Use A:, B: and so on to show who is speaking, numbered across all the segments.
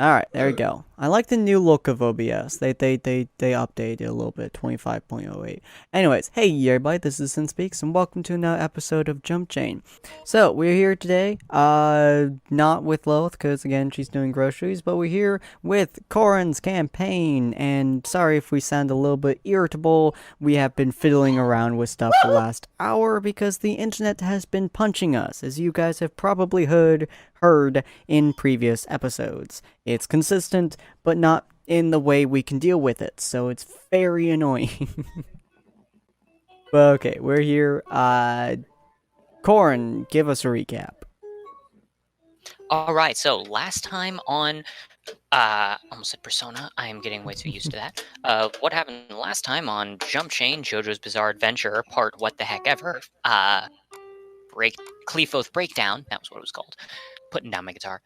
A: Alright, there we go. I like the new look of OBS. They updated a little bit, 25.08. Anyways, hey everybody, this is Sinspeaks, and welcome to another episode of Jumpchain. So, we're here today, not with Loth, because again, she's doing groceries, but we're here with Corin's campaign, and sorry if we sound a little bit irritable, we have been fiddling around with stuff the last hour, because the internet has been punching us, as you guys have probably heard in previous episodes. It's consistent, but not in the way we can deal with it, so it's very annoying. But okay, we're here. Corin, give us a recap.
B: Alright, so last time on, almost said Persona, I am getting way too used to that. What happened last time on Jumpchain, JoJo's Bizarre Adventure, part what the heck ever, Qliphoth Breakdown, that was what it was called. Putting down my guitar.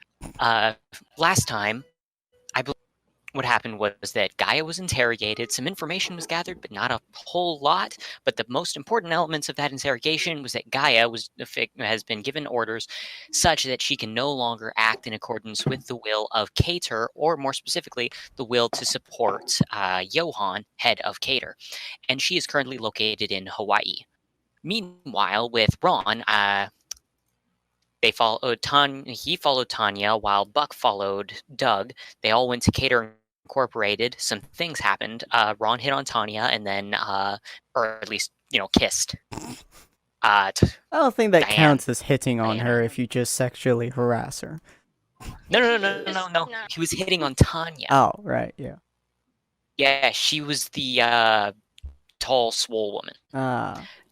B: Last time, I believe what happened was that Gaia was interrogated, some information was gathered, but not a whole lot. But the most important elements of that interrogation was that Gaia has been given orders such that she can no longer act in accordance with the will of Cater, or more specifically, the will to support Johan, head of Cater. And she is currently located in Hawaii. Meanwhile, with Ron, he followed Tanya, while Buck followed Doug. They all went to Cater Incorporated. Some things happened. Ron hit on Tanya, and then, or at least, kissed.
A: I don't think that
B: Diane.
A: counts as hitting on her if you just sexually harass her.
B: No. He was hitting on Tanya.
A: Oh, right, yeah.
B: Yeah, she was the tall, swole woman.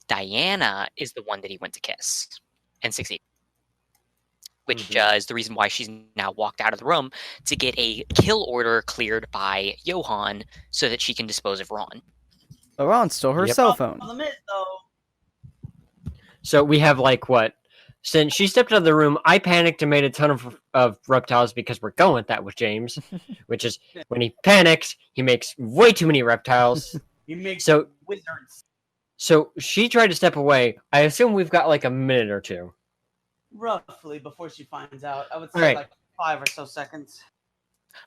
B: Diana is the one that he went to kiss and succeed. Which is the reason why she's now walked out of the room to get a kill order cleared by Johan so that she can dispose of Ron.
A: But Ron stole her cell phone.
C: So we have since she stepped out of the room, I panicked and made a ton of reptiles because we're going with that with James, which is when he panics, he makes way too many reptiles.
D: He makes wizards.
C: So she tried to step away. I assume we've got a minute or two.
D: Roughly, before she finds out. I would say 5 or so seconds.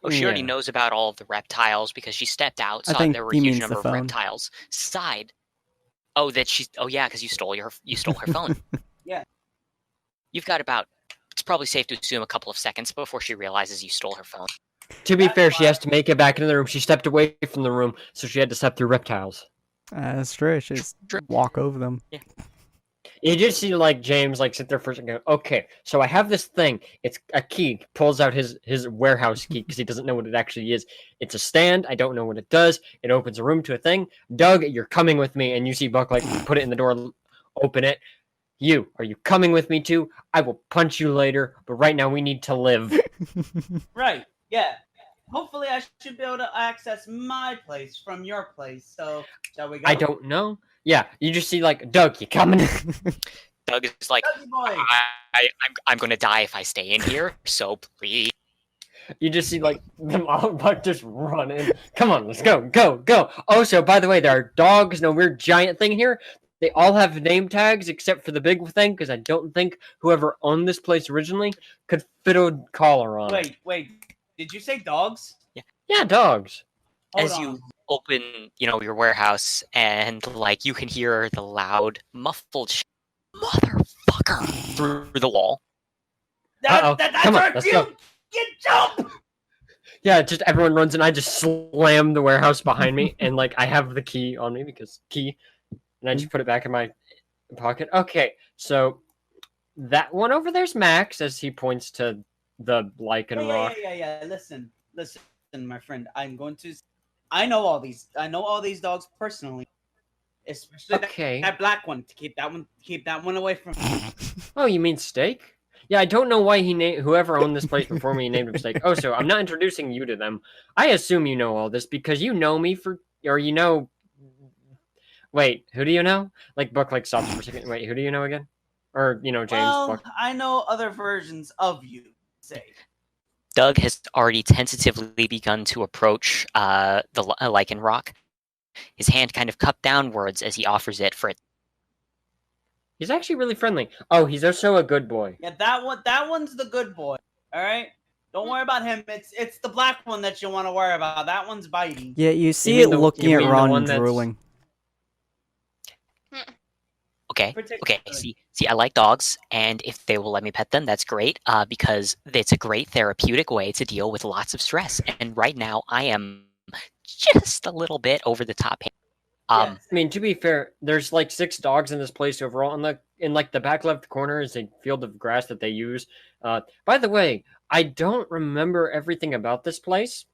B: Oh, she already knows about all of the reptiles because she stepped out, saw there were a huge number of reptiles. Because you stole her phone.
D: Yeah.
B: You've got it's probably safe to assume a couple of seconds before she realizes you stole her phone.
C: To be fair, she has to make it back into the room. She stepped away from the room, so she had to step through reptiles.
A: That's true. She just walk over them.
B: Yeah.
C: You just see James sit there first and go, okay, so I have this thing. It's a key. Pulls out his warehouse key because he doesn't know what it actually is. It's a stand. I don't know what it does. It opens a room to a thing. Doug, you're coming with me. And you see Buck put it in the door, open it. Are you coming with me too? I will punch you later, but right now we need to live.
D: Right, yeah. Hopefully I should be able to access my place from your place, so shall we go?
C: I don't know. Yeah, you just see Doug, you coming?
B: Doug is like, I'm going to die if I stay in here, so please.
C: You just see them all just running. Come on, let's go. Also, by the way, there are dogs, no weird giant thing here. They all have name tags except for the big thing, because I don't think whoever owned this place originally could fit a collar on it.
D: Wait. Did you say dogs?
C: Yeah, dogs.
B: As you open, your warehouse, and you can hear the loud, muffled motherfucker through the wall.
C: Come on, let's go.
D: You jump!
C: Yeah, just everyone runs, and I just slam the warehouse behind me, and I have the key on me because key, and I just put it back in my pocket. Okay, so that one over there's Max, as he points to the lichen rock.
D: Yeah. Listen, my friend. I know all these dogs personally, especially that black one. To keep that one away from me.
C: Oh, you mean Steak? Yeah, I don't know why whoever owned this place before me named him Steak. Oh, so I'm not introducing you to them. I assume you know all this because you know me Wait, who do you know? Buck stops for a second. Wait, who do you know again? Or James? Buck?
D: I know other versions of you. Say.
B: Doug has already tentatively begun to approach the lichen rock. His hand kind of cupped downwards as he offers it for it.
C: He's actually really friendly. Oh, he's also a good boy.
D: Yeah, that one's the good boy. All right. Don't worry about him. It's the black one that you want to worry about. That one's biting.
A: Yeah, you see
C: mean
A: it
C: the-
A: looking
C: you
A: at
C: mean the
A: Ron
C: one
A: and
C: that's-
A: drooling.
B: Okay.
D: Particularly.
B: See, I like dogs, and if they will let me pet them, that's great. Because it's a great therapeutic way to deal with lots of stress. And right now, I am just a little bit over the top.
C: I mean, to be fair, there's like 6 dogs in this place overall. In like the back left corner is a field of grass that they use. By the way, I don't remember everything about this place.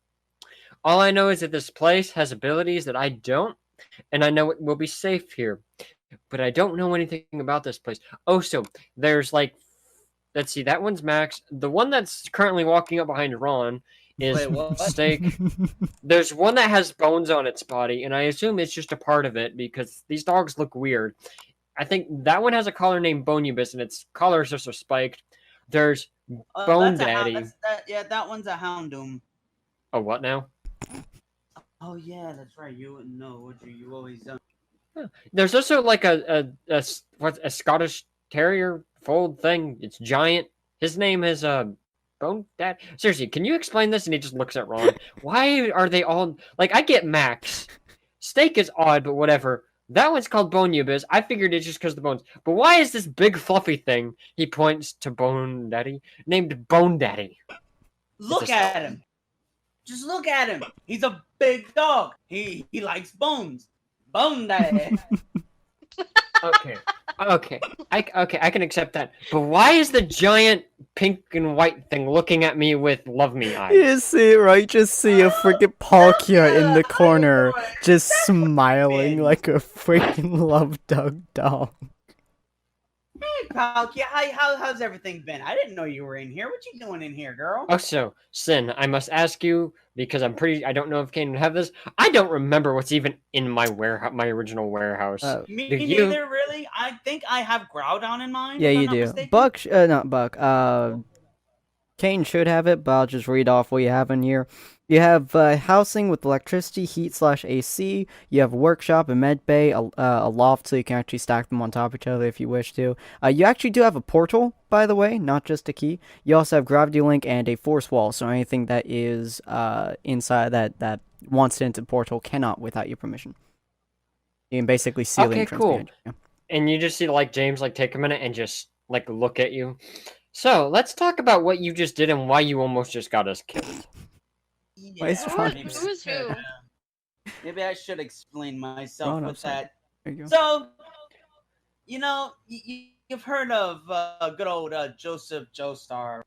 C: All I know is that this place has abilities that I don't, and I know it will be safe here. But I don't know anything about this place. Oh, so there's like, let's see, that one's Max. The one that's currently walking up behind Ron is
D: Wait, what?
C: Steak. There's one that has bones on its body, and I assume it's just a part of it because these dogs look weird. I think that one has a collar named Bonubus, and its collar is just spiked. There's Bone Daddy.
D: That one's a Houndoom.
C: Oh, what now?
D: Oh yeah, that's right. You wouldn't know, would you? You always done.
C: There's also like a Scottish Terrier fold thing. It's giant. His name is Bone Dad. Seriously, can you explain this? And he just looks at Ron. Why are they all like? I get Max. Steak is odd, but whatever. That one's called Bonubis. I figured it's just because of the bones. But why is this big fluffy thing? He points to Bone Daddy, named Bone Daddy.
D: Look at him. Just look at him. He's a big dog. He likes bones. Bone Daddy.
C: Okay. I can accept that. But why is the giant pink and white thing looking at me with love me eyes?
A: You see it, right? Just see a freaking Palkia in the corner, just smiling like a freaking love dog dog.
D: Hey, Palkia, how's everything been? I didn't know you were in here. What you doing in here, girl?
C: Oh, so, Sin, I must ask you, because I don't know if Kane would have this. I don't remember what's even in my warehouse, my original warehouse.
D: Me
C: Do you-
D: neither, really. I think I have Groudon in mind.
A: Yeah,
D: if I'm
A: you
D: not
A: do.
D: mistaken.
A: Buck, not Buck. Kane should have it, but I'll just read off what you have in here. You have housing with electricity, heat/AC. You have a workshop, a med bay, a loft, so you can actually stack them on top of each other if you wish to. You actually do have a portal, by the way, not just a key. You also have gravity link and a force wall, so anything that is inside that wants into the portal cannot without your permission. You can basically seal the
C: Okay,
A: entrance.
C: cool.
A: behind you.
C: And you just see, like, James, like, take a minute and just, like, look at you. So, let's talk about what you just did and why you almost just got us killed.
A: Why is
D: Yeah,
A: Ron-
D: maybe I
E: Who's
D: should,
E: who?
D: Maybe I should explain myself
A: Ron
D: with
A: upside.
D: that.
A: There you go.
D: So, you know, you've heard of good old Joseph Joestar.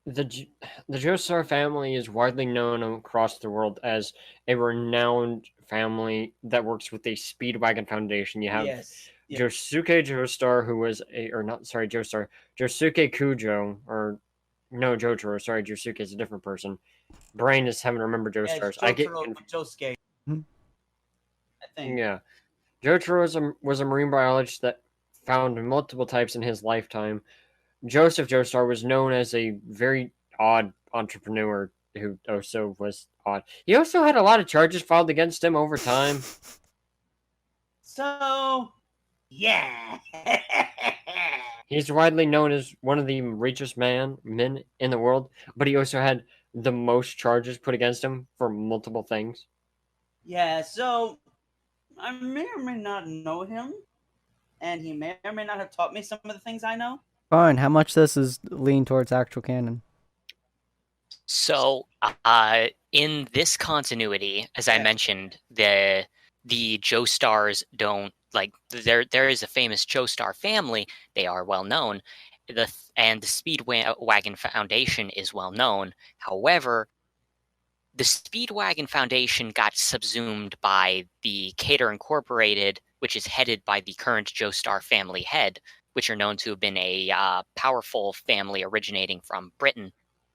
C: The Joestar family is widely known across the world as a renowned family that works with the Speedwagon Foundation. You have
D: Yes.
C: Josuke Joestar, who was Josuke Kujo, or no, Jotaro, sorry, Josuke is a different person. Brain is having to remember Joestars.
D: Yeah,
C: I get
D: Josuke.
A: Hmm.
D: I think.
C: Yeah. Jotaro was a marine biologist that found multiple types in his lifetime. Joseph Joestar was known as a very odd entrepreneur who also was odd. He also had a lot of charges filed against him over time.
D: So, yeah.
C: He's widely known as one of the richest men in the world, but he also had the most charges put against him for multiple things.
D: Yeah, so I may or may not know him, and he may or may not have taught me some of the things I know.
A: Fine. How much this is lean towards actual canon?
B: So, in this continuity, as I
D: Yeah.
B: mentioned, the Joestars don't like there is a famous Joestar family. They are well known. And the Speedwagon Foundation is well known. However, the Speedwagon Foundation got subsumed by the Cater Incorporated, which is headed by the current Joestar family head, which are known to have been a powerful family originating from Britain.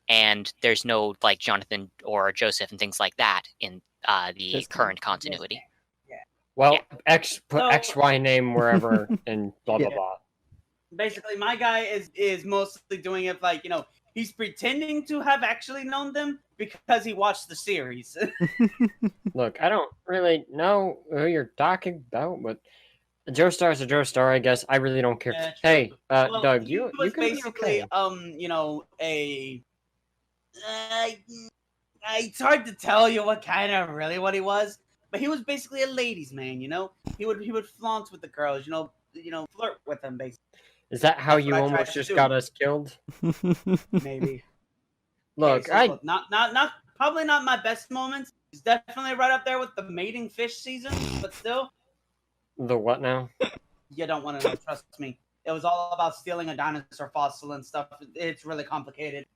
B: And there's no like Jonathan or Joseph and things like that in the
A: Just-
B: current continuity.
C: Well,
B: Yeah.
C: put
D: So-
C: XY name wherever and blah blah
A: Yeah.
C: blah.
D: Basically, my guy is mostly doing it like, he's pretending to have actually known them because he watched the series.
C: Look, I don't really know who you're talking about, but Joestar's a Joestar, I guess. I really don't care.
D: Yeah, true.
C: Hey,
D: Well,
C: Doug,
D: he
C: you
D: was
C: can be
D: basically,
C: okay.
D: uh, it's hard to tell you what kind of really what he was, but he was basically a ladies' man. He would flaunt with the girls. Flirt with them. Basically,
C: Is that how
D: that's what
C: you
D: I
C: almost
D: tried to
C: just
D: do.
C: got us killed?
D: Maybe.
C: Look,
D: Okay, so look, not probably not my best moments. It's definitely right up there with the mating fish season, but still,
C: The what now?
D: you don't want to know. Trust me. It was all about stealing a dinosaur fossil and stuff. It's really complicated.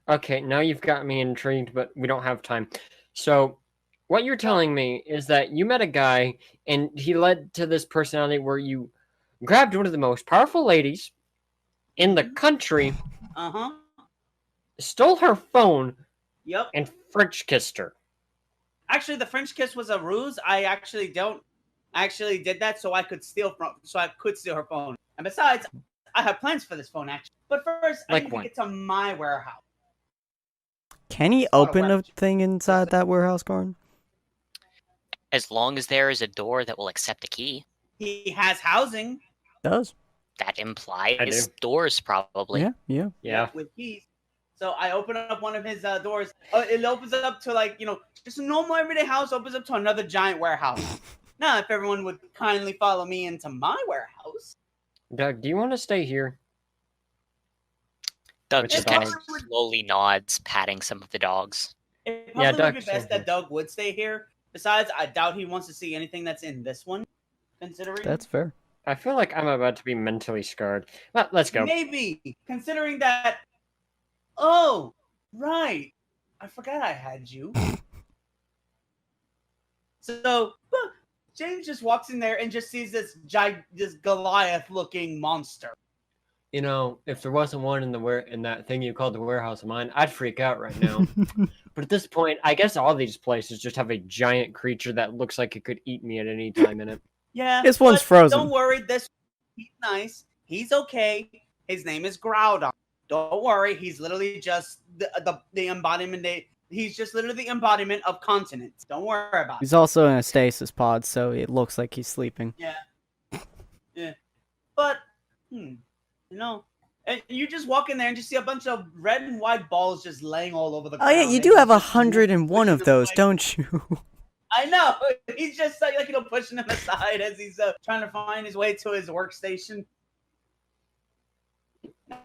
C: Okay, now you've got me intrigued, but we don't have time. So, what you're telling me is that you met a guy, and he led to this personality where you grabbed one of the most powerful ladies in the country,
D: Uh-huh.
C: stole her phone,
D: Yep.
C: and French kissed her.
D: Actually, the French kiss was a ruse. I actually did that so I could steal her phone. And besides, I have plans for this phone actually. But first, I
C: Like
D: need
C: what?
D: to get to my warehouse.
A: Can he
D: It's not a
A: open a
D: weapon.
A: thing inside that warehouse, Gordon?
B: As long as there is a door that will accept a key,
D: He has housing.
A: Does.
B: that
C: I
B: implies
C: do.
B: doors probably.
A: Yeah.
D: With keys. So I open up one of his doors. It opens up to just a normal everyday house. Opens up to another giant warehouse. Now, if everyone would kindly follow me into my warehouse.
C: Doug, do you want to stay here?
B: Doug
C: With
B: just
C: the
B: kind of
C: dogs?
B: slowly nods, patting some of the dogs.
D: It
C: Yeah,
D: probably would be
C: Doug's
D: best
C: okay.
D: that Doug would stay here. Besides, I doubt he wants to see anything that's in this one. Considering
A: That's fair.
C: I feel like I'm about to be mentally scarred. Well, let's go.
D: maybe considering that. Oh, right. I forgot I had you. So James just walks in there and just sees this Goliath-looking monster.
C: You know, if there wasn't one in that thing you called the warehouse of mine, I'd freak out right now. But at this point, I guess all these places just have a giant creature that looks like it could eat me at any time in it.
D: Yeah,
A: This one's
D: but
A: frozen.
D: Don't worry, he's nice. He's okay. His name is Groudon. Don't worry, he's literally just the embodiment. He's just literally the embodiment of continents. Don't worry about it.
A: He's also in a stasis pod, so it looks like he's sleeping.
D: Yeah. But, and you just walk in there and just see a bunch of red and white balls just laying all over the
A: Oh
D: ground.
A: yeah, you
D: and
A: do
D: he's
A: have
D: just
A: 101 of
D: pushing them
A: those,
D: away.
A: don't you?
D: I know. He's just pushing them aside as he's trying to find his way to his workstation.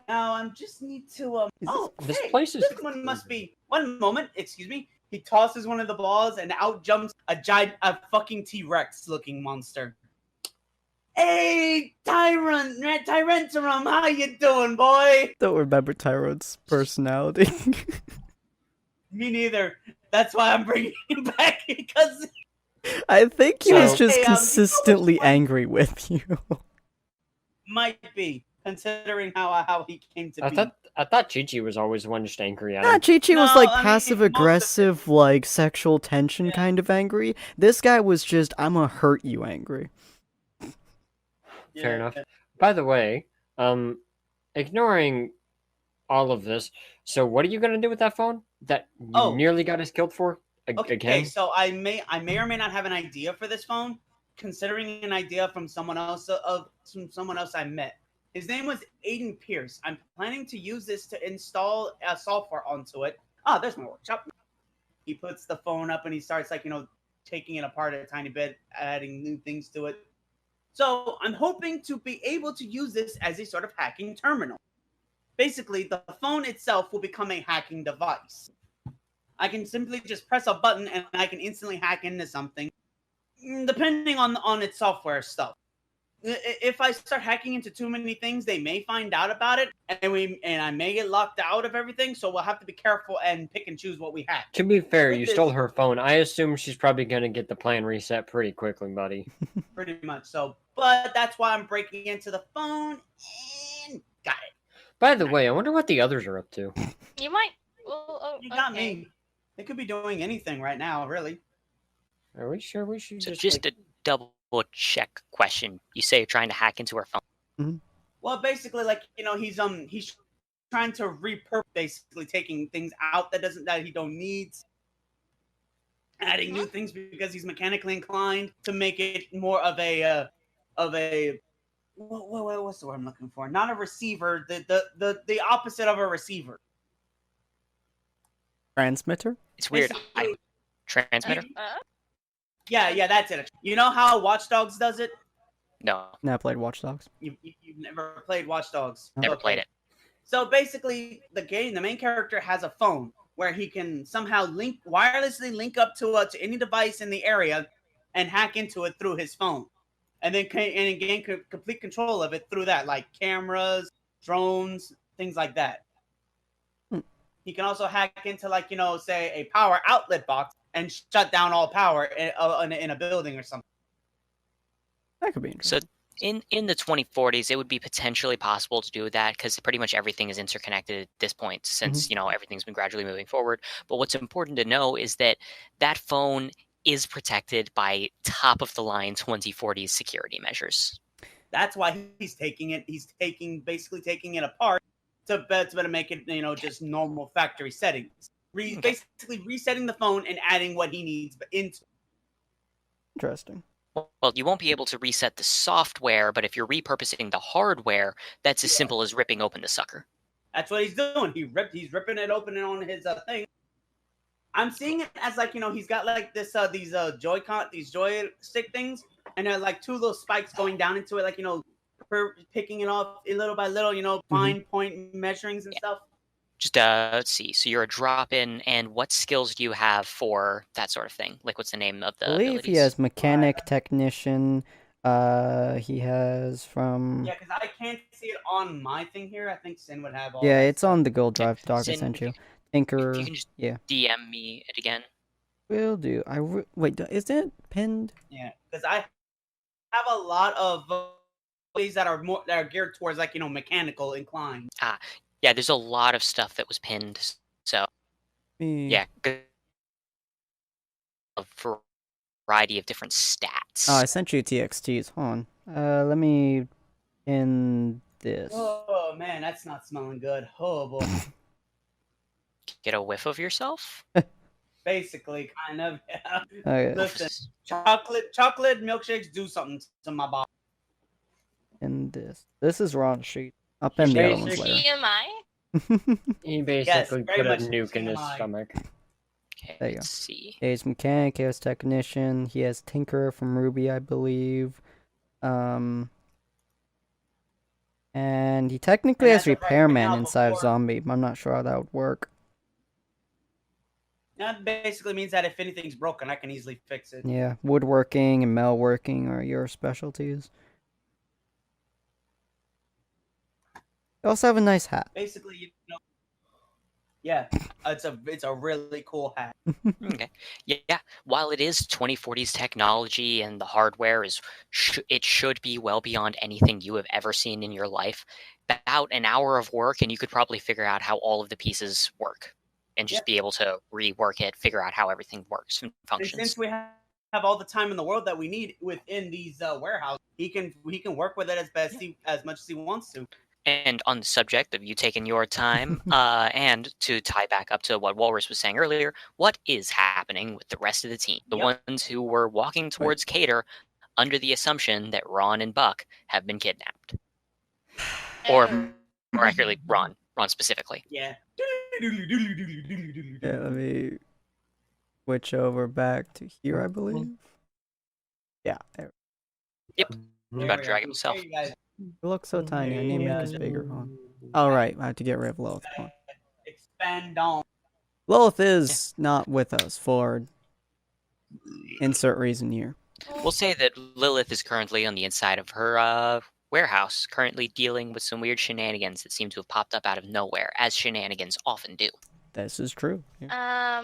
D: Now I just need to
C: This
D: hey,
C: place is
D: this one must be one moment, excuse me. He tosses one of the balls and out jumps a fucking T-Rex looking monster. Hey, Tyrantarum, how you doing, boy?
A: Don't remember Tyrone's personality.
D: Me neither. That's why I'm bringing him back because
A: I think he was
C: So-
A: just
D: Hey,
A: consistently
D: you know what's
A: angry with you.
D: might be considering how he came to be.
C: I thought Chi-Chi was always the one just angry at
A: Nah,
C: him.
A: Chi-Chi was
D: No,
A: like
D: I mean,
A: passive aggressive, like sexual tension kind of angry. This guy was just, I'm gonna hurt you angry.
C: Fair enough. By the way, ignoring all of this, so what are you gonna do with that phone that you nearly got us killed for?
D: Okay,
C: Again?
D: so I may or may not have an idea for this phone, considering an idea from someone else I met. His name was Aiden Pierce. I'm planning to use this to install software onto it. There's my workshop. He puts the phone up and he starts taking it apart a tiny bit, adding new things to it. So I'm hoping to be able to use this as a sort of hacking terminal. Basically, the phone itself will become a hacking device. I can simply just press a button and I can instantly hack into something, depending on its software stuff. If I start hacking into too many things, they may find out about it, and I may get locked out of everything. So we'll have to be careful and pick and choose what we hack.
C: To be fair,
D: With
C: you
D: this-
C: stole her phone. I assume she's probably gonna get the plan reset pretty quickly, buddy.
D: Pretty much so. But that's why I'm breaking into the phone and got it.
C: By the way, I wonder what the others are up to.
E: You might. Well, oh,
D: You got
E: okay.
D: me. They could be doing anything right now, really.
C: Are we sure we should
B: So
C: just
B: just
C: like...
B: a double check question. You say you're trying to hack into her phone.
D: Well, basically, he's trying to repurpose, basically taking things out that he don't need, adding new things because he's mechanically inclined to make it more of a of a what's the word I'm looking for? Not a receiver. The opposite of a receiver.
A: Transmitter?
B: It's weird.
D: Basically,
B: Transmitter?
D: yeah, that's it. You know how Watch Dogs does it?
B: No,
A: No, I played Watch Dogs.
D: You've never played Watch Dogs.
B: never
D: Okay.
B: played it.
D: So basically, the main character has a phone where he can somehow wirelessly link up to any device in the area and hack into it through his phone, and then gain complete control of it through that, like cameras, drones, things like that.
A: Hmm.
D: He can also hack into, like, say a power outlet box and shut down all power in a building or something.
A: That could be interesting.
B: So in the 2040s, it would be potentially possible to do that because pretty much everything is interconnected at this point since, everything's been gradually moving forward. But what's important to know is that that phone is protected by top-of-the-line 2040s security measures.
D: That's why he's taking it. He's basically taking it apart to better make it, just normal factory settings. Basically resetting the phone and adding what he needs into.
A: Interesting.
B: Well, you won't be able to reset the software, but if you're repurposing the hardware, that's as simple as ripping open the sucker.
D: That's what he's doing. He's ripping it open on his thing. I'm seeing it as, like, he's got like these joystick things, and they're like two little spikes going down into it, like, picking it off little by little, fine point measurings and stuff.
B: Just let's see. So you're a drop-in, and what skills do you have for that sort of thing? Like, what's the name of the
A: I believe
B: abilities?
A: he has mechanic, technician. He has from.
D: Yeah, because I can't see it on my thing here. I think Sin would have all.
A: Yeah,
D: that
A: it's
D: stuff.
A: on the Gold Drive doc I
B: Sin,
A: sent you.
B: If
A: Tinker.
B: you can just
A: Yeah.
B: DM me it again.
A: Will do. Wait, is it pinned?
D: Yeah, because I have a lot of ways that are geared towards, like, mechanical inclined.
B: Yeah, there's a lot of stuff that was pinned. So yeah, good. A variety of different stats.
A: Oh, I sent you TXTs. Hold on. Let me pin this.
D: Oh man, that's not smelling good. Oh boy.
B: Get a whiff of yourself.
D: Basically, kind of. Yeah.
A: Okay.
D: Listen, chocolate milkshakes do something to my body.
A: And this is Ron Sheet. I'll pin the other ones later.
E: TMI?
C: He basically
D: very
C: put a
D: much
C: nuke in his
D: TMI.
C: stomach.
B: Okay,
A: There you
B: let's see.
A: He has mechanic, he has technician, he has tinker from Ruby, I believe. And he technically
D: And
A: has
D: as of right
A: repairman
D: now,
A: inside of
D: before-
A: zombie, but I'm not sure how that would work.
D: That basically means that if anything's broken, I can easily fix it.
A: Yeah, woodworking and metalworking are your specialties. You also have a nice hat.
D: Basically, yeah, it's a really cool hat.
B: Okay. Yeah. While it is 2040s technology and the hardware it should be well beyond anything you have ever seen in your life. About an hour of work, and you could probably figure out how all of the pieces work, and just be able to rework it, figure out how everything works and
D: And
B: functions.
D: since we have all the time in the world that we need within these warehouses, he can work with it as much as he wants to.
B: And on the subject of you taking your time, and to tie back up to what Walrus was saying earlier, what is happening with the rest of the team? The ones who were walking towards Cater under the assumption that Ron and Buck have been kidnapped. Or more accurately, Ron specifically.
D: Yeah.
A: Yeah, let me switch over back to here, I believe. Yeah, there.
B: Yep.
D: There
B: About
D: we
B: to drag
D: go.
B: himself.
D: There you guys
A: It looks so tiny. I need to make this bigger. Huh? All right, I have to get rid of Lilith. Hold on.
D: expand on.
A: Lilith is not with us for insert reason here.
B: We'll say that Lilith is currently on the inside of her warehouse, currently dealing with some weird shenanigans that seem to have popped up out of nowhere, as shenanigans often do.
A: This is true. Yeah.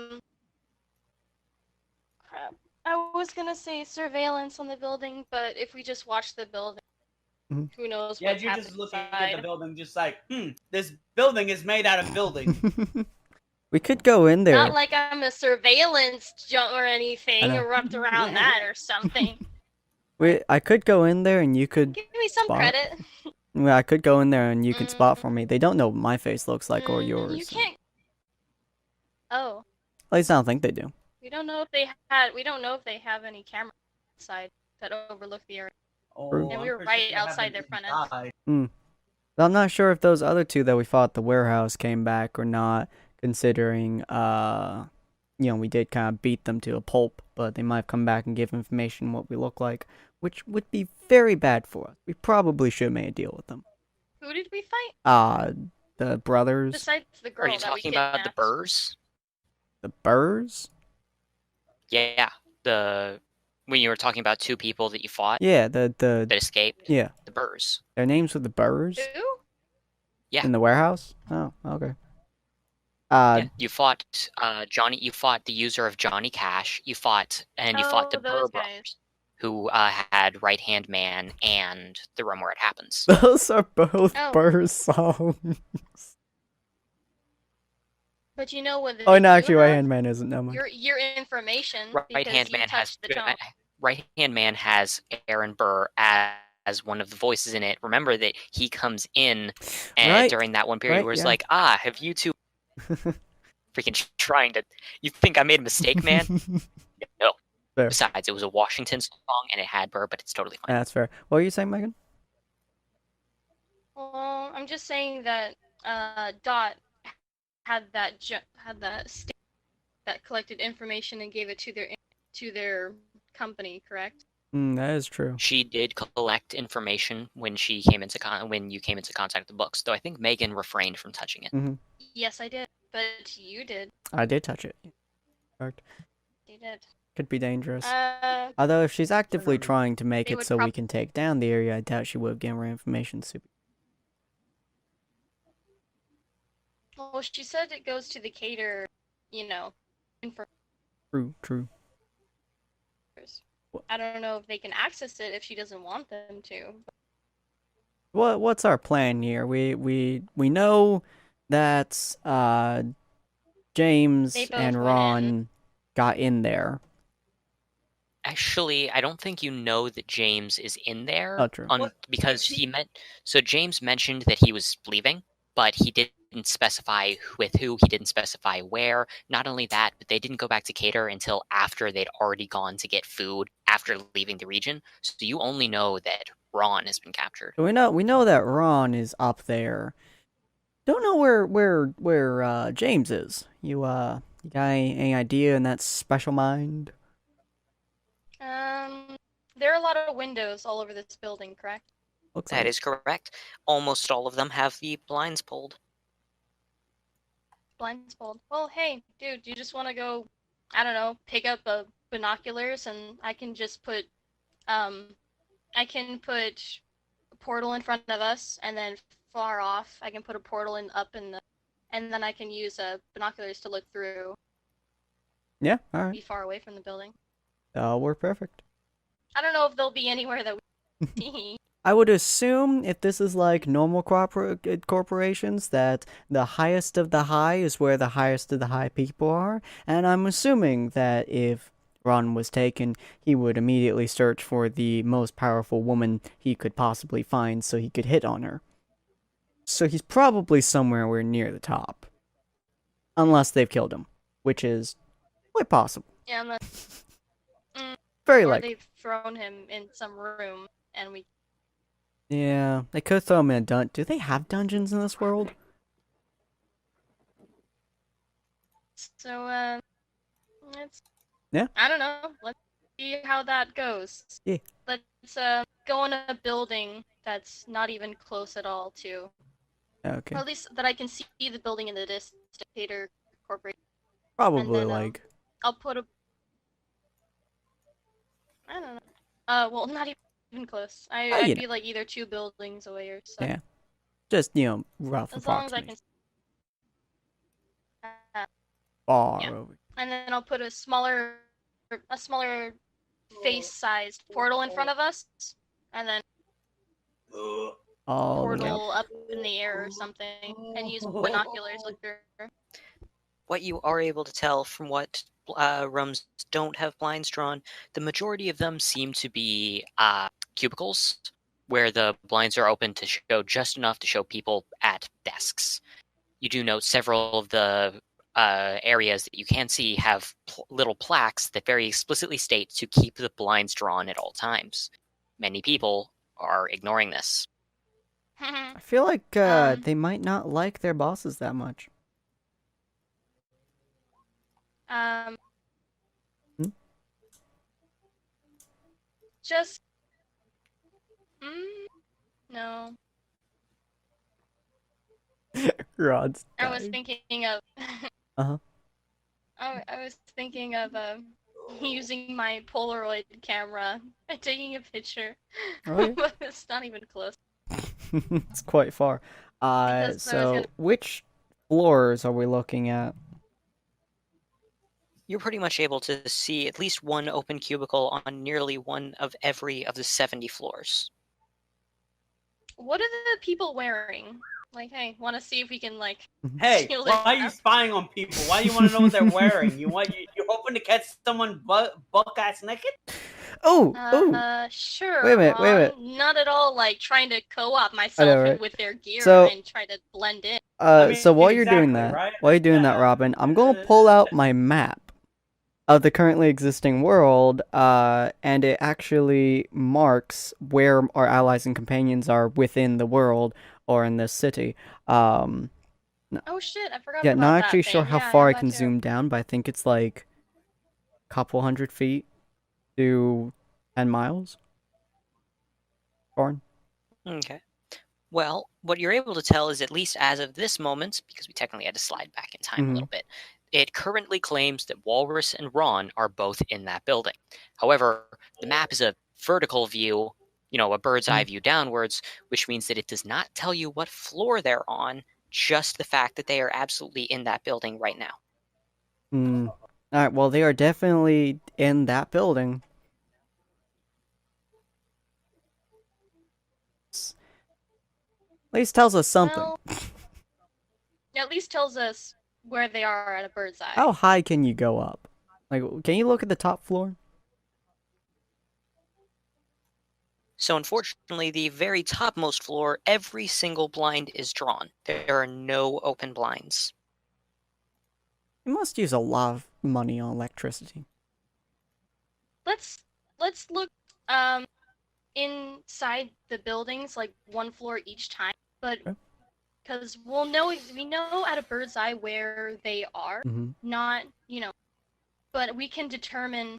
E: Crap. I was gonna say surveillance on the building, but if we just watch the building, who knows
D: Yeah,
E: what's
D: you're
E: happening
D: just looking
E: inside.
D: at the building, just like, this building is made out of building.
A: We could go in there.
E: Not like I'm a surveillance jump or anything,
A: I know.
E: or wrapped around that or something.
A: I could go in there and you could.
E: Give me some
A: spot.
E: credit.
A: Well, I could go in there and you could spot for me. They don't know what my face looks like or yours.
E: You can't. Oh,
A: At least I don't think they do.
E: we don't know if they had. We don't know if they have any cameras inside that overlook the area.
D: Oh,
E: And we
D: I'm
E: were
D: pretty
E: right
D: sure they
E: outside
D: haven't
E: their front
D: died.
A: I'm not sure if those other two that we fought at the warehouse came back or not, considering, we did kind of beat them to a pulp, but they might come back and give information what we look like, which would be very bad for us. We probably should have made a deal with them.
E: Who did we fight?
A: The brothers,
E: Besides the girl
B: Are you
E: that we
B: talking about the
E: kidnapped.
B: Burrs?
A: the Burrs?
B: Yeah, when you were talking about two people that you fought
A: Yeah,
B: that escaped,
A: yeah,
B: the Burrs.
A: their names were the Burrs
E: Who?
B: Yeah.
A: in the warehouse? Oh, okay.
B: Yeah, you fought Johnny. You fought the user of Johnny Cash. You fought the Burr
E: those guys.
B: brothers, who had Right Hand Man and The Room Where It Happens.
A: Those are both
E: Oh.
A: Burrs songs.
E: But you know what?
A: Oh, no,
E: you
A: actually, Right
E: have?
A: Hand Man isn't. Never mind.
E: Your information.
B: Right
E: because
B: Hand
E: you
B: Man has
E: touched the tone.
B: Right Hand Man has Aaron Burr as one of the voices in it. Remember that he comes in
A: Right.
B: during that one period
A: Right,
B: where it's
A: yeah.
B: like, have you two freaking trying to? You think I made a mistake, man? No.
A: Fair.
B: Besides, it was a Washington song and it had Burr, but it's totally fine.
A: That's fair. What were you saying, Megan?
E: Well, I'm just saying that Dot had that that collected information and gave it to their company, correct?
A: That is true.
B: She did collect information when you came into contact with the books, though I think Megan refrained from touching it.
E: Yes, I did. But you did.
A: I did touch it. Correct.
E: You did.
A: Could be dangerous.
E: Uh,
A: Although if she's actively trying to make
E: They
A: it
E: would
A: so we can take down the area, I doubt she would have given her information super.
E: well, she said it goes to the cater, info.
A: True.
E: I don't know if they can access it if she doesn't want them to.
A: What's our plan here? We know that James
E: They both
A: and
E: went
A: Ron got in there.
B: Actually, I don't think you know that James is in there.
A: Oh, true.
B: Because James mentioned that he was leaving, but he didn't specify with who, he didn't specify where. Not only that, but they didn't go back to cater until after they'd already gone to get food after leaving the region. So you only know that Ron has been captured.
A: So we know that Ron is up there. Don't know where James is. You got any idea in that special mind?
E: There are a lot of windows all over this building, correct?
A: Looks
B: That
A: like
B: is correct. Almost all of them have the blinds pulled.
E: Blinds pulled. Well, hey, dude, you just want to go, I don't know, pick up binoculars, and I can just put, a portal in front of us, and then far off, I can put a portal and then I can use binoculars to look through.
A: Yeah, all right.
E: Be far away from the building.
A: We're perfect.
E: I don't know if they'll be anywhere that we see.
A: I would assume if this is like normal corporations that the highest of the high is where the highest of the high people are, and I'm assuming that if Ron was taken, he would immediately search for the most powerful woman he could possibly find so he could hit on her. So he's probably somewhere near the top. Unless they've killed him, which is quite possible.
E: Yeah, unless
A: Very
E: or
A: likely.
E: they've thrown him in some room, and we.
A: Yeah, they could throw him in a dungeon. Do they have dungeons in this world?
E: So, let's.
A: Yeah.
E: I don't know. Let's see how that goes.
A: Yeah.
E: Let's go in a building that's not even close at all to,
A: Okay.
E: or at least that I can see the building in the distance. Cater Corporation.
A: Probably
E: then,
A: like.
E: I'll put a. I don't know. Well, not even close. I'd be like either 2 buildings away or so.
A: Yeah. Just, rough
E: As long as I
A: approximation.
E: can.
A: Far
E: yeah.
A: over.
E: And then I'll put a smaller face-sized portal in front of us, and then
A: All the way up.
E: portal up in the air or something, and use binoculars look through.
B: What you are able to tell from what rooms don't have blinds drawn, the majority of them seem to be cubicles, where the blinds are open to show just enough to show people at desks. You do note several of the areas that you can see have little plaques that very explicitly state to keep the blinds drawn at all times. many people are ignoring this.
A: I feel like they might not like their bosses that much.
E: Just no.
A: Rod's
E: I was
A: dying.
E: thinking of
A: Uh-huh.
E: I was thinking of using my Polaroid camera and taking a picture.
A: Oh, yeah.
E: But it's not even close.
A: It's quite far.
E: Because I was
A: So
E: gonna-
A: which floors are we looking at?
B: You're pretty much able to see at least one open cubicle on nearly one of every of the 70 floors.
E: What are the people wearing? Like, hey, want to see if we can like
D: Hey,
E: steal
D: why
E: their
D: are you spying on people? Why do you want to know what they're wearing? You hoping to catch someone buck ass naked?
A: Oh,
E: Sure.
A: Wait a minute, wait a minute.
E: Ron. Not at all like trying to co-op myself
A: right?
E: with their gear
A: So-
E: and try to blend in.
A: So while you're doing
D: exactly,
A: that,
D: right?
A: while you're doing that,
D: Yeah.
A: Robin, I'm gonna pull out my map of the currently existing world, and it actually marks where our allies and companions are within the world or in this city.
E: Oh shit, I forgot
A: Yeah,
E: about
A: not
E: that
A: actually sure
E: thing.
A: how
E: Yeah,
A: far I
E: have
A: can
E: that too.
A: zoom down, but I think it's like a couple 100 feet to 10 miles. Born.
B: Okay. Well, what you're able to tell is, at least as of this moment, because we technically had to slide back in time a little bit, it currently claims that Walrus and Ron are both in that building. However, the map is a vertical view, a bird's eye view downwards, which means that it does not tell you what floor they're on, just the fact that they are absolutely in that building right now.
A: Alright, well, they are definitely in that building. At least tells us something.
E: Well, it at least tells us where they are at a bird's eye.
A: How high can you go up? Like, can you look at the top floor?
B: So unfortunately, the very topmost floor, every single blind is drawn. There are no open blinds.
A: You must use a lot of money on electricity.
E: Let's look inside the buildings, like one floor each time, but
A: Okay.
E: because we know at a bird's eye where they are, not but we can determine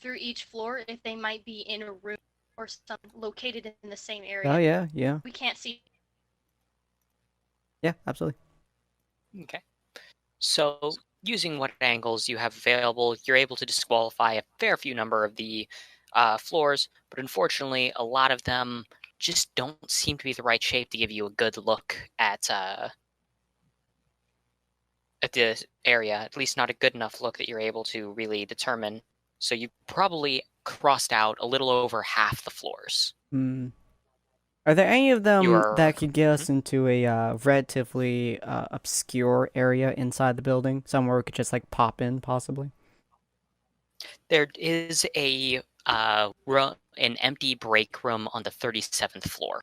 E: through each floor if they might be in a room or some located in the same area.
A: Oh, yeah, yeah.
E: We can't see.
A: Yeah, absolutely.
B: Okay. So, using what angles you have available, you're able to disqualify a fair few number of the floors, but unfortunately, a lot of them just don't seem to be the right shape to give you a good look at the area. At least not a good enough look that you're able to really determine. So you probably crossed out a little over half the floors.
A: Are there any of them
B: You're-
A: that could get us into a relatively obscure area inside the building? Somewhere we could just, like, pop in, possibly?
B: There is an empty break room on the 37th floor.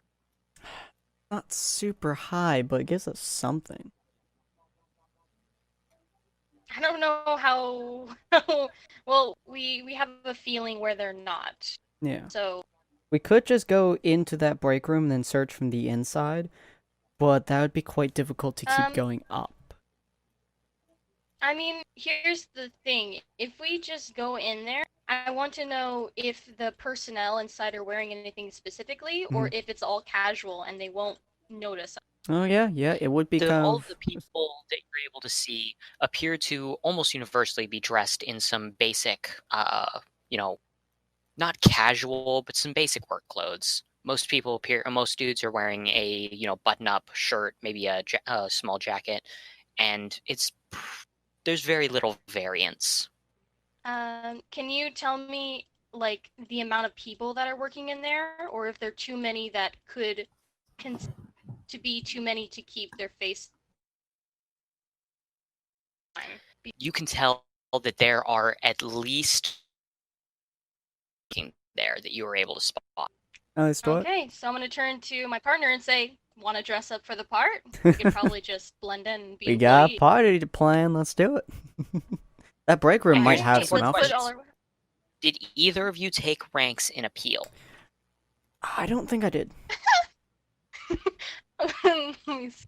A: Not super high, but it gives us something.
E: I don't know how. Well, we have a feeling where they're not.
A: Yeah.
E: So
A: We could just go into that break room and then search from the inside, but that would be quite difficult to keep going up.
E: I mean, here's the thing. If we just go in there, I want to know if the personnel inside are wearing anything specifically, or if it's all casual and they won't notice.
A: Oh, yeah, it would be kind
B: All
A: of...
B: the people that you're able to see appear to almost universally be dressed in some basic, not casual, but some basic work clothes. Most dudes are wearing a, button-up shirt, maybe a small jacket, and there's very little variance.
E: Can you tell me, like, the amount of people that are working in there, or if there are too many that could to be too many to keep their face?
B: You can tell that there are at least there that you were able to spot.
E: Okay, so I'm gonna turn to my partner and say, "Want to dress up for the part? We could probably just blend in and be."
A: We got a
E: employees."
A: party to plan, let's do it. That break room
B: And
A: might
B: here's
A: have
B: just
A: some
B: one
A: outfits.
B: question. Did either of you take ranks in appeal?
A: I don't think I did.
E: Let me see.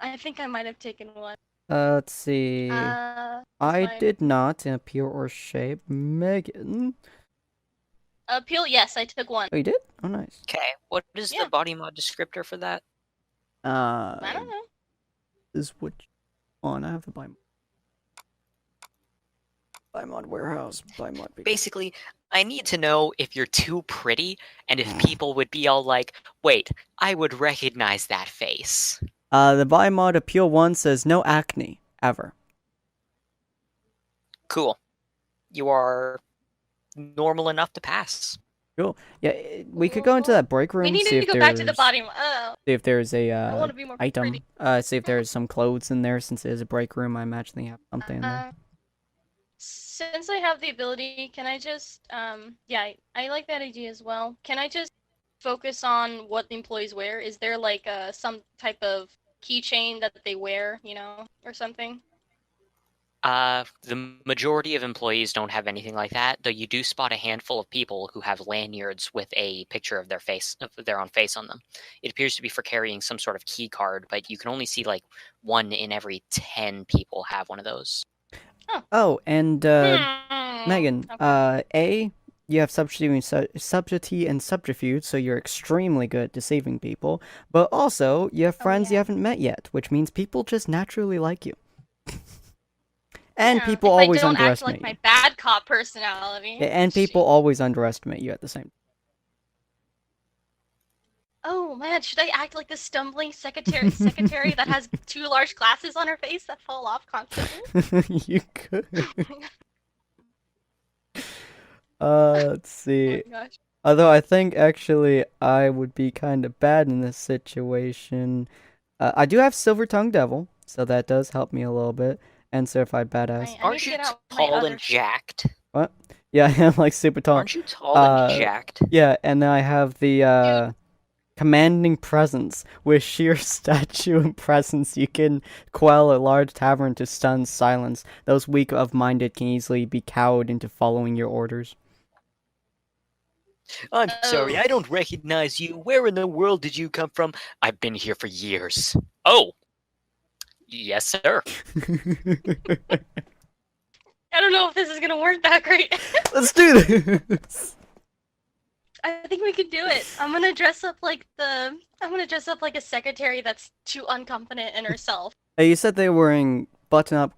E: I think I might have taken one.
A: Let's see.
E: That's
A: I
E: fine.
A: did not in appeal or shape. Megan.
E: Appeal, yes, I took one.
A: Oh, you did? Oh, nice.
B: Okay, what is
E: Yeah.
B: the body mod descriptor for that?
E: I don't know.
A: Is which one? I have the buy mod warehouse. Buy mod.
B: Basically, I need to know if you're too pretty and if people would be all like, wait, I would recognize that face.
A: The buy mod appeal 1 says no acne ever.
B: Cool. You are normal enough to pass.
A: Cool. Yeah, we could go into that break room.
E: We need
A: see
E: to
A: if
E: go back to the
A: there's-
E: body.
A: See if there's a
E: I want to be more
A: item.
E: pretty.
A: See if there's some clothes in there. Since it is a break room, I imagine they have something in there.
E: Since I have the ability, can I just yeah, I like that idea as well. Can I just focus on what the employees wear? Is there like some type of keychain that they wear, you know, or something?
B: The majority of employees don't have anything like that, though you do spot a handful of people who have lanyards with a picture of their face, of their own face on them. It appears to be for carrying some sort of key card, but you can only see like 1 in every 10 people have one of those.
A: Oh, and Megan,
E: Okay.
A: you have subtlety and subterfuge, so you're extremely good at deceiving people. But also, you have friends you
E: yeah.
A: haven't met yet, which means people just naturally like you. And
E: Yeah,
A: people
E: if
A: always
E: I don't act
A: underestimate
E: like
A: you.
E: my bad cop personality.
A: Yeah, and people always underestimate you at the same.
E: Oh man, should I act like the stumbling secretary that has 2 large glasses on her face that fall off constantly?
A: You could. Let's see.
E: Oh my gosh.
A: Although I think actually I would be kind of bad in this situation. I do have Silver Tongue Devil, so that does help me a little bit. And Certified Badass.
E: I need
B: Aren't
E: to
B: you
E: get out my
B: tall
E: other
B: and jacked?
A: What? Yeah, I am like super tall.
B: Aren't you tall and jacked?
A: Yeah, and then I have the commanding presence. With sheer stature and presence, you can quell a large tavern to stun silence. Those weak of minded can easily be cowed into following your orders.
B: I'm sorry,
E: Oh.
B: I don't recognize you. Where in the world did you come from? I've been here for years. Oh! Yes, sir.
E: I don't know if this is gonna work that great.
A: Let's do this.
E: I think we can do it. I'm gonna dress up like a secretary that's too unconfident in herself.
A: Hey, you said they were wearing button-up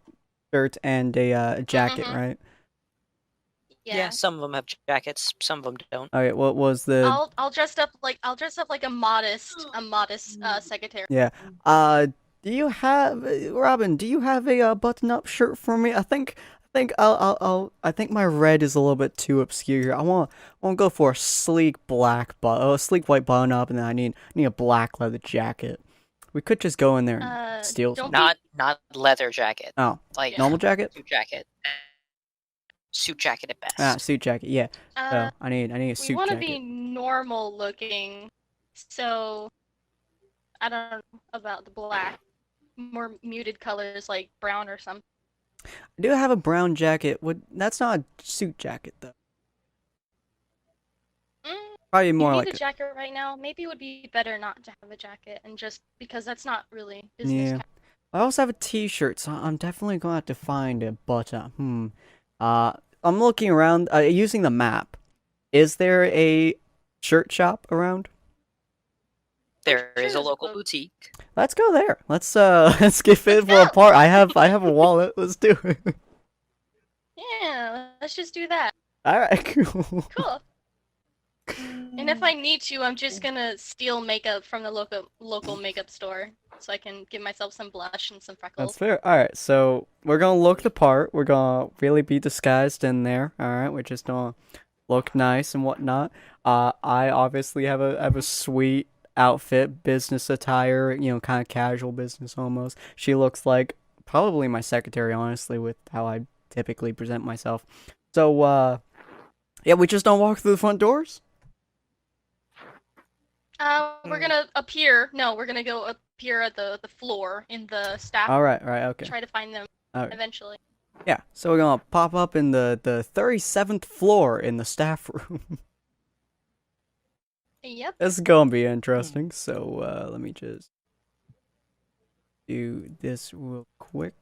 A: shirt and a jacket,
E: Mhm.
A: right?
E: Yeah.
B: Some of them have jackets, some of them don't.
A: Alright, what was the...
E: I'll dress up like a modest secretary.
A: Yeah. Do you have... Robin, do you have a button-up shirt for me? I think I think my red is a little bit too obscure here. I want to go for a sleek white button-up, and then I need a black leather jacket. We could just go in there and steal
E: don't
A: something.
B: Not leather jacket.
A: Oh,
B: Like
A: normal jacket?
B: suit jacket. Suit jacket at best.
A: Ah, suit jacket. Yeah. So I need a
E: We
A: suit
E: want to
A: jacket.
E: be normal looking, so I don't know about the black. More muted colors like brown or something.
A: I do have a brown jacket. That's not a suit jacket though. Probably
E: You
A: more
E: need
A: like
E: a jacket right now. Maybe it would be better not to have a jacket, and just because that's not really business.
A: Yeah. I also have a t-shirt, so I'm definitely going to have to find a button. I'm looking around using the map. Is there a shirt shop around?
B: There is a
E: Sure,
B: local
E: well-
B: boutique.
A: Let's go there. Let's get fit for a part. I have a wallet. Let's do it.
E: Yeah, let's just do that.
A: All right, cool.
E: Cool. And if I need to, I'm just gonna steal makeup from the local makeup store, so I can give myself some blush and some freckles.
A: That's fair. All right, so we're gonna look the part. We're gonna really be disguised in there. All right, we're just gonna look nice and whatnot. I obviously have a sweet outfit, business attire. You know, kind of casual business almost. She looks like probably my secretary, honestly, with how I typically present myself. So, yeah, we just don't walk through the front doors.
E: We're gonna appear. No, we're gonna go appear at the floor in the staff.
A: All right, okay.
E: Try to find them
A: All right.
E: eventually.
A: Yeah, so we're gonna pop up in the 37th floor in the staff room.
E: Yep.
A: It's gonna be interesting. So let me just do this real quick.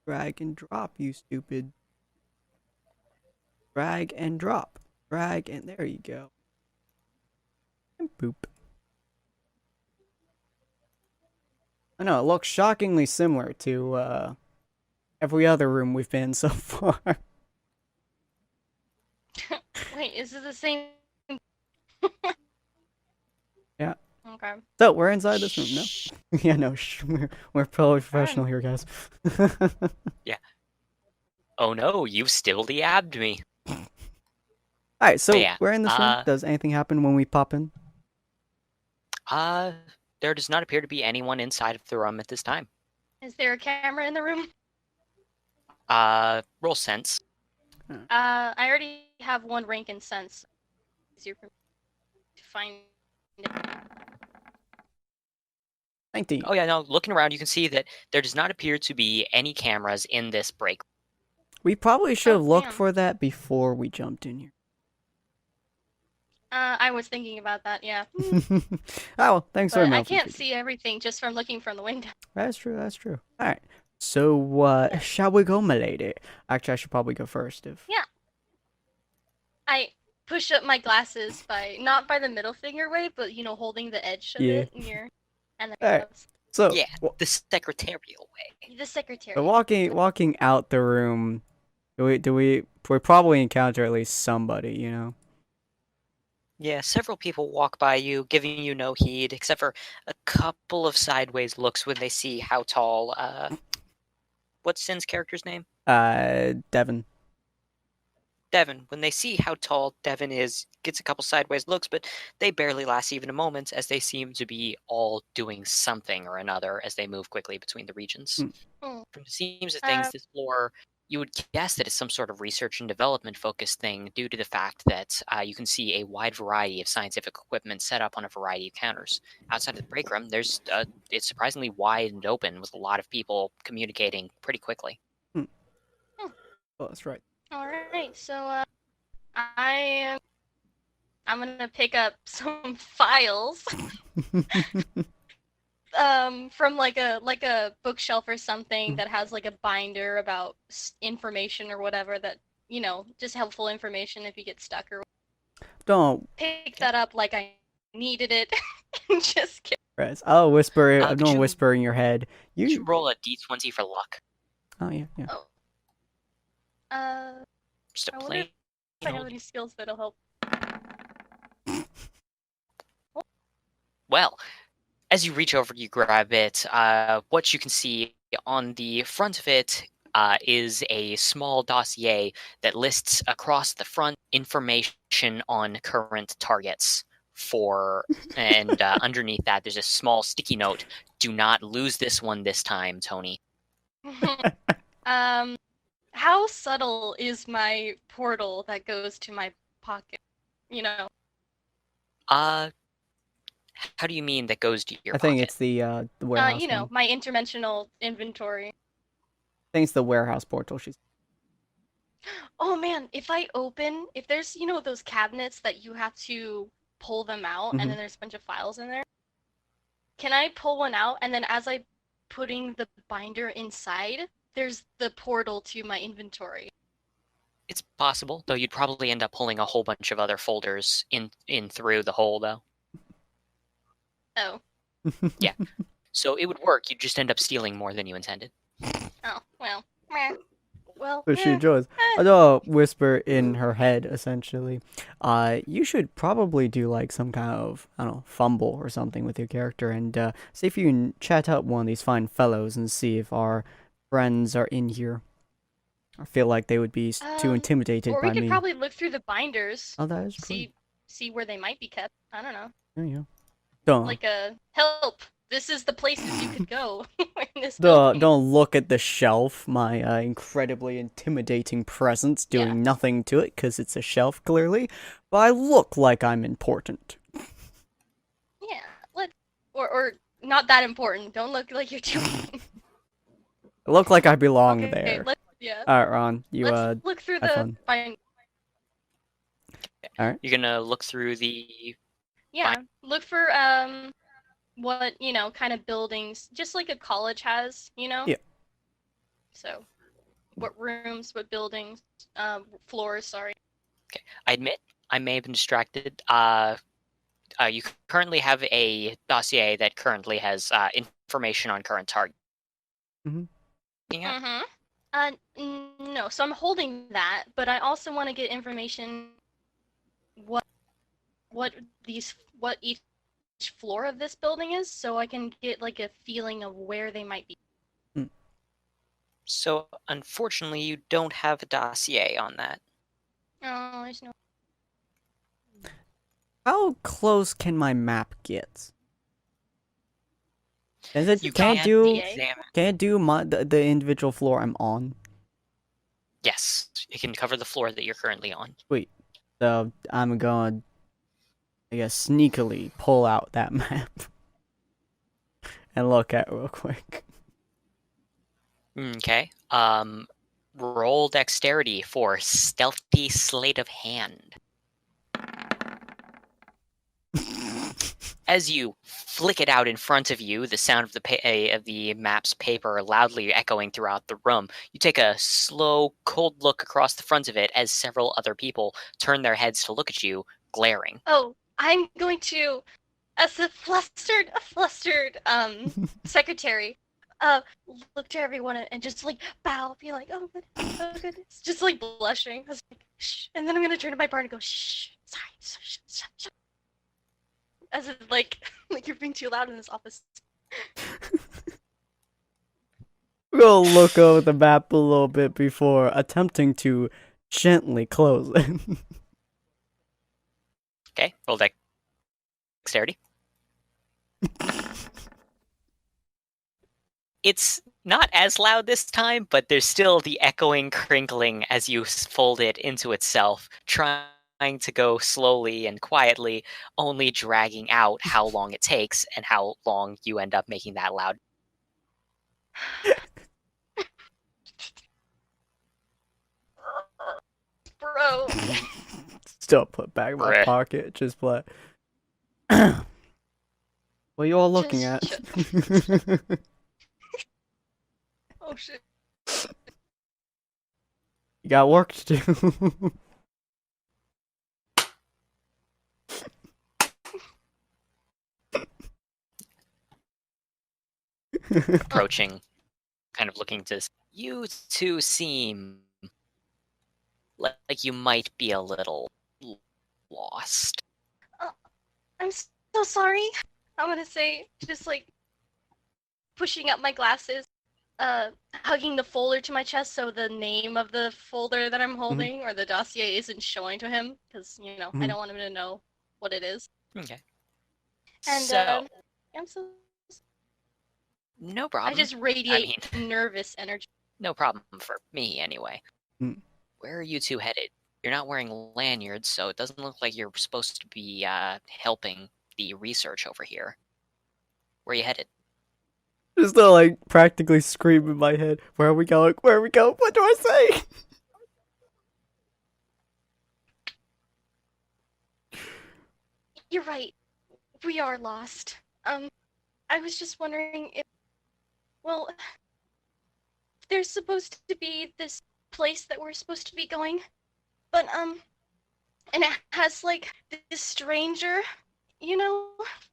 A: Drag and drop, you stupid. Drag and drop. Drag and there you go. And boop. I know, it looks shockingly similar to every other room we've been in so far.
E: Wait, is it the same?
A: Yeah.
E: Okay.
A: So, we're inside this room, no? Yeah, no, we're probably professional here, guys.
B: Oh no, you've still de-abbed me.
A: Alright, so
B: Yeah,
A: we're in this room. Does anything happen when we pop in?
B: There does not appear to be anyone inside of the room at this time.
E: Is there a camera in the room?
B: Roll sense.
E: I already have 1 rank in sense. Easier for me to find it.
A: 19.
B: Oh yeah, no, looking around you can see that there does not appear to be any cameras in this break.
A: We probably should have looked
E: damn.
A: for that before we jumped in here.
E: I was thinking about that, yeah.
A: Oh, well, thanks
E: But
A: very
E: I
A: much.
E: can't see everything just from looking from the window.
A: That's true, that's true. Alright, so, shall we go, milady? Actually, I should probably go first if...
E: Yeah. I push up my glasses not by the middle finger way, but, holding the edge of
A: Yeah.
E: it near. And then
A: Alright. So,
B: Yeah, the secretarial way.
E: the secretary.
A: so walking out the room, we probably encounter at least somebody,
B: Yeah, several people walk by you, giving you no heed, except for a couple of sideways looks when they see how tall, what's Sin's character's name?
A: Devin.
B: Devin. When they see how tall Devin is, gets a couple sideways looks, but they barely last even a moment, as they seem to be all doing something or another as they move quickly between the regions.
E: Hmm.
B: From the seams of things, this floor, you would guess that it's some sort of research and development focused thing due to the fact that you can see a wide variety of scientific equipment set up on a variety of counters. Outside of the break room, it's surprisingly wide and open with a lot of people communicating pretty quickly.
A: Oh, that's right.
E: Alright, so, I'm gonna pick up some files. From like a bookshelf or something that has like a binder about information or whatever that just helpful information if you get stuck or
A: Don't.
E: pick that up like I needed it and just get.
A: Press. I'll whisper.
B: Could
A: Don't
B: you-
A: whisper in your head.
B: You should roll a d20 for luck.
A: Oh yeah.
B: Just a
E: I wonder
B: plain
E: if I have
B: old-
E: any skills that'll help.
B: Well, as you reach over, you grab it. What you can see on the front of it is a small dossier that lists across the front information on current targets. And underneath that, there's a small sticky note. Do not lose this one this time, Tony.
E: How subtle is my portal that goes to my pocket?
B: How do you mean that goes to your
A: I think
B: pocket?
A: it's the warehouse. one.
E: my interdimensional inventory.
A: I think it's the warehouse portal. She's.
E: Oh man, if there's those cabinets that you have to pull them out and then there's a bunch of files in there, can I pull one out and then as I putting the binder inside, there's the portal to my inventory?
B: It's possible, though you'd probably end up pulling a whole bunch of other folders in through the hole, though.
E: Oh.
B: Yeah. So it would work, you'd just end up stealing more than you intended.
E: Oh, well. Meh. Well,
A: But she enjoys. I don't whisper in her head essentially. You should probably do like some kind of fumble or something with your character and see if you can chat up one of these fine fellows and see if our friends are in here. I feel like they would be too intimidated
E: or
A: by
E: we could
A: me.
E: probably look through the binders.
A: Oh, that is true.
E: See where they might be kept. I don't know.
A: Yeah. Don't.
E: Like help. This is the places you could go in this building.
A: Don't look at the shelf, my incredibly intimidating presence doing nothing to it, because it's a shelf, clearly. But I look like I'm important.
E: Yeah, or not that important. Don't look like you're doing.
A: look like I belong
E: Okay,
A: there.
E: yeah.
A: All right, Ron, you
E: Let's look through
A: have
E: the
A: fun.
B: You're gonna look through the.
E: Yeah, look for what kind of buildings, just like a college has,
A: Yeah.
E: So, what rooms, what buildings, floors. Sorry.
B: Okay, I admit I may have been distracted. You currently have a dossier that currently has information on current target.
E: Mm-hmm. No. So I'm holding that, but I also want to get information. What each floor of this building is, so I can get like a feeling of where they might be.
B: So, unfortunately, you don't have a dossier on that.
E: Oh, there's no.
A: How close can my map get? Is it
B: You
A: can it
B: can't
A: do
B: examine.
A: can it do the individual floor I'm on?
B: Yes, it can cover the floor that you're currently on.
A: Sweet. So I'm gonna, I guess, sneakily pull out that map and look at it real quick.
B: Okay. Roll dexterity for stealthy sleight of hand. As you flick it out in front of you, the sound of the map's paper loudly echoing throughout the room, you take a slow, cold look across the front of it as several other people turn their heads to look at you, glaring.
E: Oh, I'm going to, as a flustered secretary, look to everyone and just like bow, be like, oh goodness, just like blushing. I was like, shh, and then I'm gonna turn to my partner and go, shh, sorry, shh. As if like you're being too loud in this office.
A: We'll look over the map a little bit before attempting to gently close it.
B: Okay, roll dexterity. It's not as loud this time, but there's still the echoing crinkling as you fold it into itself, trying to go slowly and quietly, only dragging out how long it takes and how long you end up making that loud.
E: Bro.
A: Still put back in my
B: Bruh.
A: pocket. Just play. What are you all looking at?
E: Oh shit.
A: You got work to do.
B: Approaching, kind of looking to. You two seem like you might be a little lost.
E: I'm so sorry. I'm gonna say, just like pushing up my glasses, hugging the folder to my chest so the name of the folder that I'm holding or the dossier isn't showing to him, because I don't want him to know what it is.
B: Okay.
E: And
B: So,
E: I'm so.
B: no problem.
E: I just radiate nervous energy.
B: No problem for me, anyway.
A: Mm.
B: Where are you two headed? You're not wearing lanyards, so it doesn't look like you're supposed to be helping the research over here. Where are you headed?
A: Just like practically scream in my head. Where are we going? Where are we going? What do I say?
E: You're right. We are lost. I was just wondering if, well, there's supposed to be this place that we're supposed to be going, but and it has like this stranger,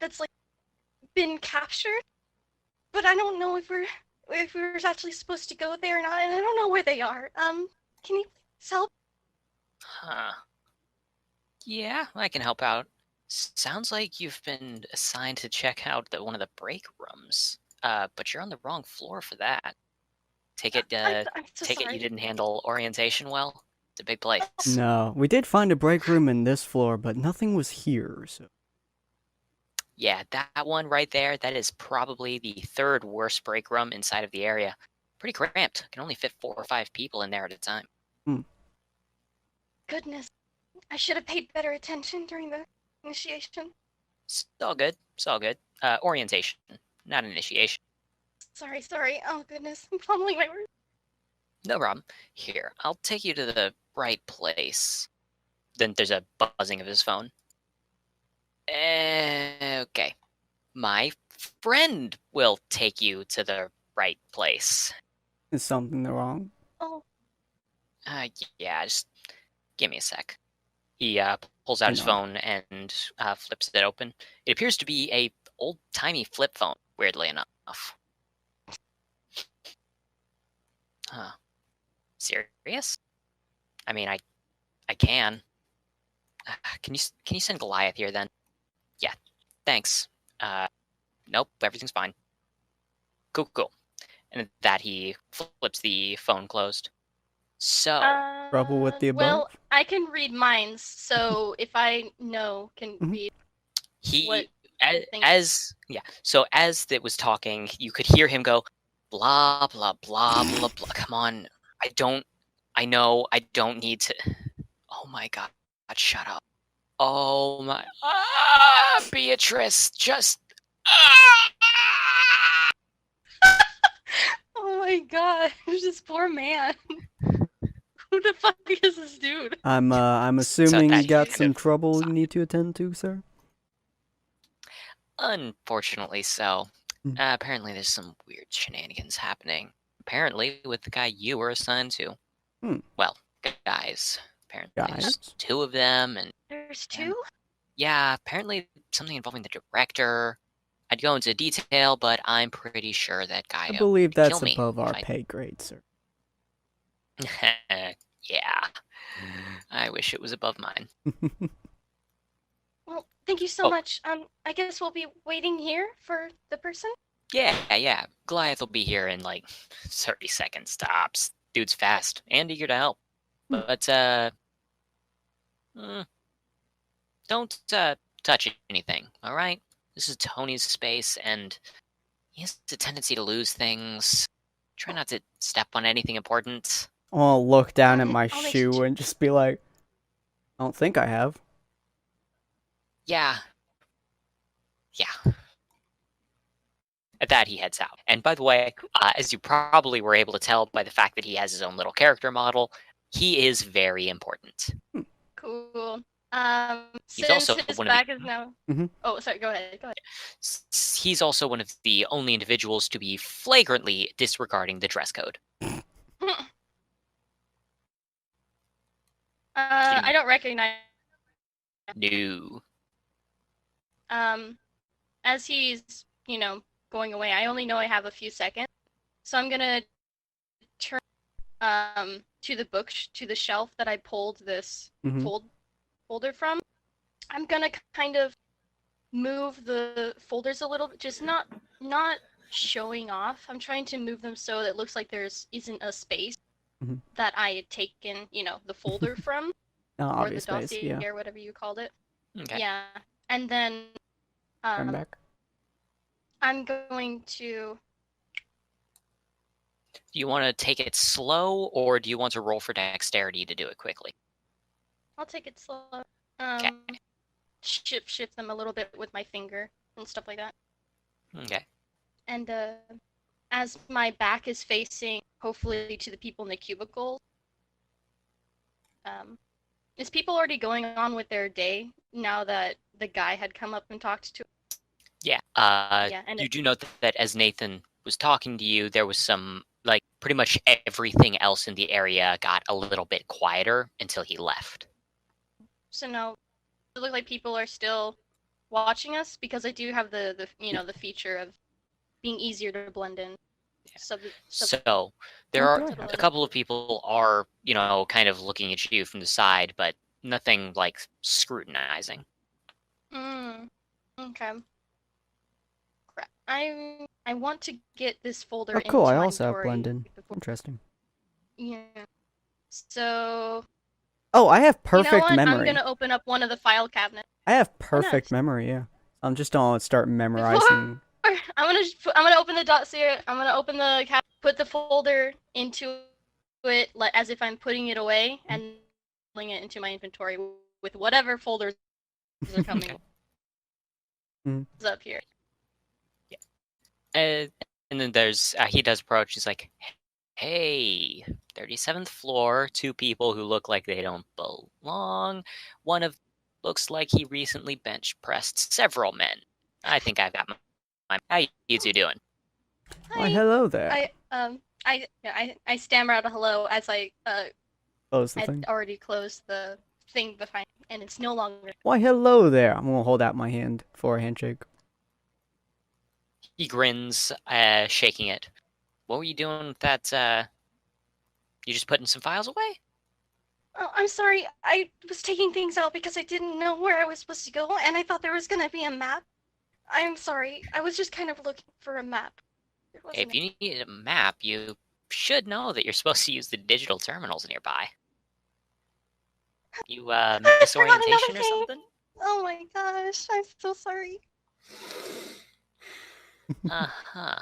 E: that's like been captured, but I don't know if we're actually supposed to go there or not, and I don't know where they are. Can you please help?
B: Huh. Yeah, I can help out. Sounds like you've been assigned to check out one of the break rooms. But you're on the wrong floor for that. Take it.
E: I'm so
B: take
E: sorry.
B: it you didn't handle orientation well. It's a big place.
A: No, we did find a break room in this floor, but nothing was here. So
B: Yeah, that one right there. That is probably the third worst break room inside of the area. Pretty cramped. Can only fit 4 or 5 people in there at a time.
E: Goodness, I should have paid better attention during the initiation.
B: It's all good. It's all good. Orientation, not initiation.
E: Sorry. Oh goodness, I'm fumbling my words.
B: No problem. Here, I'll take you to the right place. Then there's a buzzing of his phone. Okay. My friend will take you to the right place.
A: Is something wrong?
E: Oh,
B: Yeah, just give me a sec. He pulls out
A: I
B: his
A: know.
B: phone and flips it open. It appears to be a old-timey flip phone, weirdly enough. Huh. Serious? I mean, I can. Can you send Goliath here then? Yeah, thanks. Nope, everything's fine. Cool. And at that he flips the phone closed. So,
A: Trouble with the above?
E: Well, I can read minds, so if I know, can
A: Mhm.
E: read.
B: he
E: What
B: as as it was talking, you could hear him go blah blah blah blah blah. Come on, I know I don't need to. Oh my god, shut up. Oh my Beatrice, just
E: Oh my god, this poor man. Who the fuck is this dude?
A: I'm assuming
B: that
A: you got
B: could
A: some
B: have
A: trouble you
B: stopped.
A: need to attend to, sir?
B: Unfortunately so.
A: Mm.
B: Apparently there's some weird shenanigans happening. Apparently with the guy you were assigned to.
A: Hmm.
B: Well, guys. Apparently there's
A: Guys?
B: 2 of them, and
E: There's two?
B: yeah, apparently something involving the director. I'd go into detail, but I'm pretty sure that guy
A: I believe
B: would kill
A: that's
B: me
A: above our
B: if
A: pay grade, sir.
B: Yeah. I wish it was above mine.
E: Well, thank you so
B: Oh.
E: much. I guess we'll be waiting here for the person.
B: Yeah. Goliath will be here in like 30 seconds tops. Dude's fast and eager to help. But don't touch anything, alright? This is Tony's space, and he has a tendency to lose things. Try not to step on anything important.
A: I'll look down at my
E: I'll make
A: shoe
E: sure-
A: and just be like, I don't think I have.
B: Yeah. At that, he heads out. And by the way, as you probably were able to tell by the fact that he has his own little character model, he is very important.
E: Cool.
B: He's
E: Since
B: also
E: his
B: one of
E: back
B: the-
E: is now.
A: Mhm.
E: Oh, sorry. Go ahead.
B: He's also one of the only individuals to be flagrantly disregarding the dress code.
E: I don't recognize.
B: No.
E: As he's, going away, I only know I have a few seconds, so I'm gonna turn to the shelf that I pulled this
A: Mhm.
E: folder from. I'm gonna kind of move the folders a little bit, just not showing off. I'm trying to move them so that it looks like isn't a space
A: Mhm.
E: that I had taken, the folder from, or the
A: Obvious space,
E: dossier
A: yeah.
E: or whatever you called it.
B: Okay.
E: Yeah, and then
A: Turn back.
E: I'm going to.
B: Do you want to take it slow, or do you want to roll for dexterity to do it quickly?
E: I'll take it slow.
B: Okay.
E: Shift them a little bit with my finger and stuff like that.
B: Okay.
E: And as my back is facing, hopefully, to the people in the cubicle, is people already going on with their day now that the guy had come up and talked to?
B: Yeah.
E: And
B: you do note that as Nathan was talking to you, there was some, like, pretty much everything else in the area got a little bit quieter until he left.
E: So now, it looks like people are still watching us, because I do have the feature of being easier to blend in.
B: So there are
A: Okay.
B: a couple of people are, kind of looking at you from the side, but nothing like scrutinizing.
E: Okay. Crap. I want to get this folder
A: Oh, cool.
E: into
A: I
E: my
A: also have
E: inventory
A: blend in.
E: before-
A: Interesting.
E: Yeah. So
A: Oh, I have
E: you know
A: perfect
E: what? I'm
A: memory.
E: gonna open up one of the file cabinets.
A: I have perfect memory, yeah. I'm just gonna start memorizing.
E: I'm gonna open the dossier. I'm gonna open the put the folder into it as if I'm putting it away, and pulling it into my inventory with whatever folders are coming up here.
B: At And then there's he does approach. He's like, "Hey, 37th floor. Two people who look like they don't belong. One of looks like he recently bench pressed several men. I think I've got my how you two doing?"
A: Why,
E: Hi.
A: hello there.
E: I stammer out a hello as I
A: Close the
E: had
A: thing.
E: already closed the thing behind, and it's no longer.
A: Why, hello there. I'm gonna hold out my hand for a handshake.
B: He grins, shaking it. What were you doing with that? You just putting some files away?
E: Oh, I'm sorry. I was taking things out because I didn't know where I was supposed to go, and I thought there was gonna be a map. I'm sorry. I was just kind of looking for a map. There wasn't
B: If you need a map, you should know that you're supposed to use the digital terminals nearby. You
E: I
B: miss
E: forgot another
B: orientation or
E: thing.
B: something?
E: Oh my gosh, I'm so sorry.
B: Uh-huh.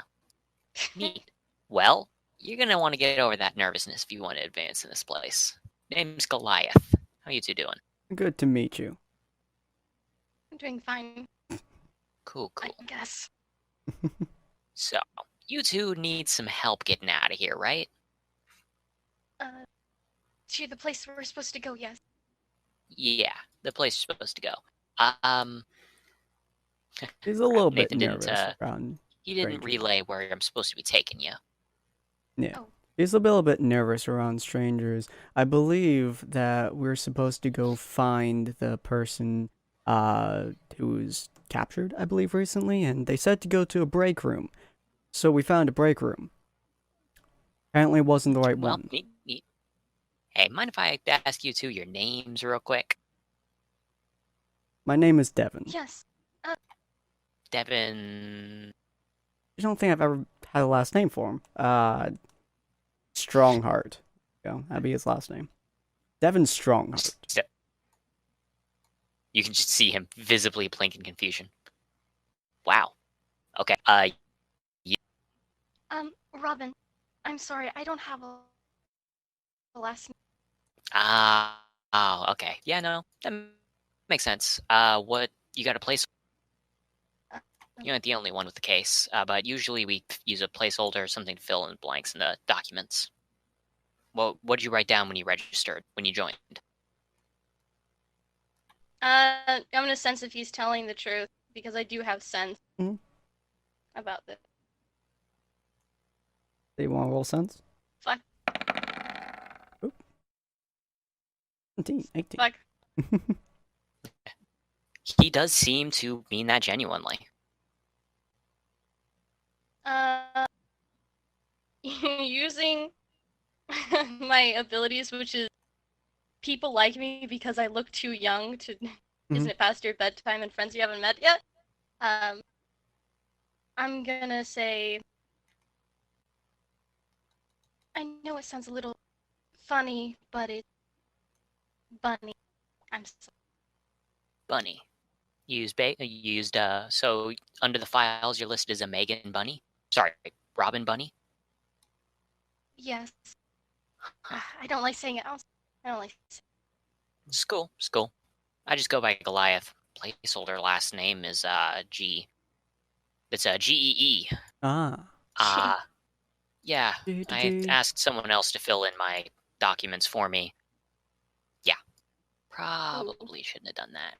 B: Neat. Well, you're gonna want to get over that nervousness if you want to advance in this place. Name's Goliath. How you two doing?
A: Good to meet you.
E: I'm doing fine,
B: Cool.
E: I guess.
B: So, you two need some help getting out of here, right?
E: To the place we're supposed to go, yes.
B: Yeah, the place you're supposed to go.
A: He's a little bit
B: Nathan didn't,
A: nervous around.
B: He didn't
A: strangers.
B: relay where I'm supposed to be taking you.
A: Yeah.
E: Oh.
A: He's a little bit nervous around strangers. I believe that we're supposed to go find the person who was captured, I believe, recently, and they said to go to a break room. So we found a break room. Apparently it wasn't the right
B: Well,
A: one.
B: neat. Hey, mind if I ask you two your names real quick?
A: My name is Devin.
E: Yes.
B: Devin...
A: I don't think I've ever had a last name for him. Strongheart. Yeah, that'd be his last name. Devin Strongheart.
B: You can just see him visibly blink in confusion. Wow. Okay,
E: Robin. I'm sorry, I don't have a last name.
B: oh, okay. Yeah, no, that makes sense. What, you got a place? You're not the only one with the case, but usually we use a placeholder or something to fill in blanks in the documents. What did you write down when you registered, when you joined?
E: I'm gonna sense if he's telling the truth, because I do have sense about this.
A: Do you want to roll sense?
E: Fuck.
A: Oop. 17, 18.
E: Fuck.
B: He does seem to mean that genuinely.
E: Using my abilities, which is people like me because I look too young to. Isn't it past your bedtime and friends you haven't met yet? I'm gonna say. I know it sounds a little funny, but it's Bunny. I'm sorry.
B: Bunny. You used so under the files you're listed as a Megan Bunny? Sorry, Robin Bunny?
E: Yes. I don't like saying it. I don't like saying it.
B: School. I just go by Goliath. Placeholder last name is G. It's G-E-E. Yeah. I asked someone else to fill in my documents for me. Yeah. Probably shouldn't have done that.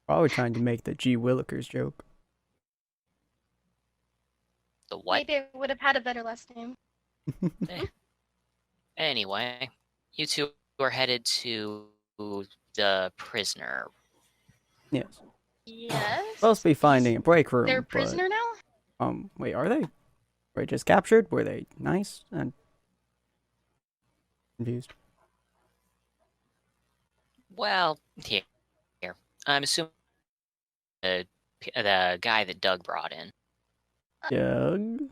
A: Probably trying to make the G. Willikers joke.
B: The what?
E: Maybe I would have had a better last name.
B: Anyway, you two are headed to the prisoner.
A: Yes.
E: Yes.
A: Supposed to be finding a break room.
E: They're a prisoner now?
A: Wait, are they? Were they just captured? Were they nice? I'm confused.
B: Well, here. I'm assuming the guy that Doug brought in.
A: Doug?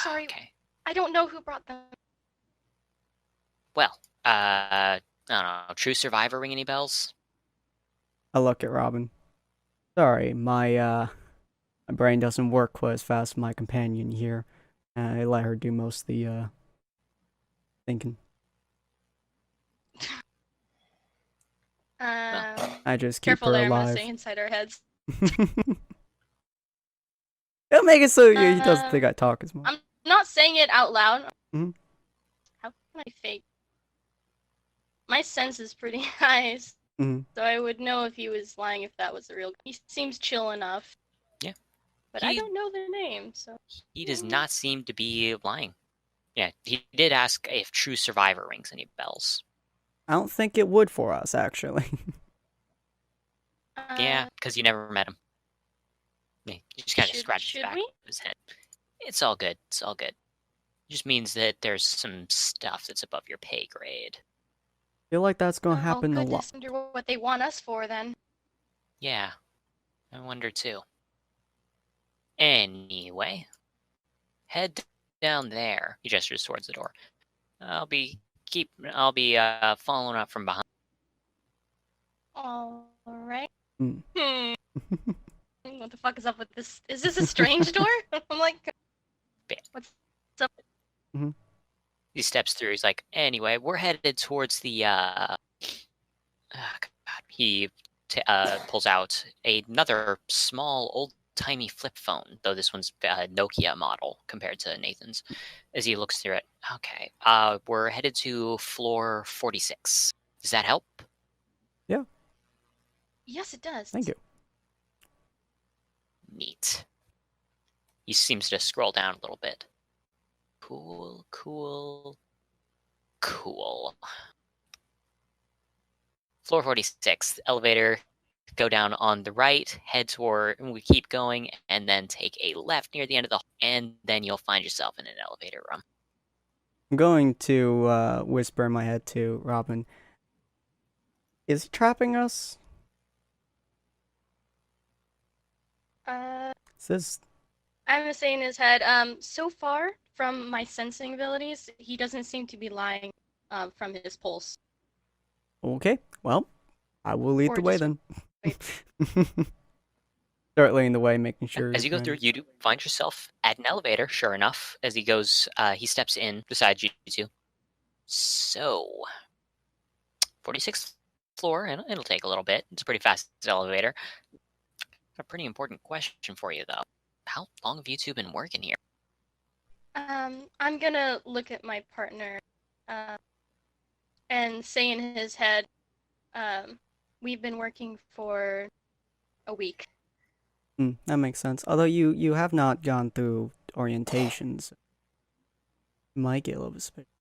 E: Sorry.
B: Okay.
E: I don't know who brought them.
B: Well, I don't know. True Survivor ring any bells?
A: I look at Robin. Sorry, my brain doesn't work quite as fast as my companion here. I let her do most of the thinking. I just keep
E: Careful
A: her
E: there, I'm gonna
A: alive.
E: stay inside our heads.
A: It'll make it so he doesn't think I talk as much.
E: I'm not saying it out loud.
A: Mhm.
E: How can I fake? My sense is pretty high,
A: Mhm.
E: so I would know if he was lying if that was the real. He seems chill enough.
B: Yeah.
E: But I don't know the name, so.
B: He does not seem to be lying. Yeah, he did ask if True Survivor rings any bells.
A: I don't think it would for us, actually.
B: Yeah, because you never met him. Yeah, you just kind of scratched the
E: should
B: back
E: we?
B: of his head. It's all good. It's all good. It just means that there's some stuff that's above your pay grade.
A: Feel like that's gonna happen a lot.
E: I wonder what they want us for then.
B: Yeah, I wonder too. Anyway, head down there. He gestures towards the door. I'll be following up from behind.
E: All right.
A: Mm.
E: What the fuck is up with this? Is this a strange door? I'm like, what's up?
B: He steps through. He's like, anyway, we're headed towards the. God. He pulls out another small, old-timey flip phone, though this one's a Nokia model compared to Nathan's. As he looks through it, okay, we're headed to floor 46. Does that help?
A: Yeah.
E: Yes, it does.
A: Thank you.
B: Neat. He seems to scroll down a little bit. Cool. Floor 46, elevator, go down on the right, head toward, we keep going, and then take a left near the end of the hall, and then you'll find yourself in an elevator room.
A: I'm going to whisper in my head to Robin. Is he trapping us?
E: I'm gonna say in his head, so far from my sensing abilities, he doesn't seem to be lying from his pulse.
A: Okay, well, I will lead
E: Or
A: the way
E: just-
A: then. Start leading the way, making sure.
B: As you go through, you do find yourself at an elevator, sure enough. As he goes, he steps in beside you two. So, 46th floor, and it'll take a little bit. It's a pretty fast elevator. A pretty important question for you, though. How long have you two been working here?
E: I'm gonna look at my partner, and say in his head, we've been working for a week.
A: That makes sense. Although you have not gone through orientations. Might get a little bit suspicious.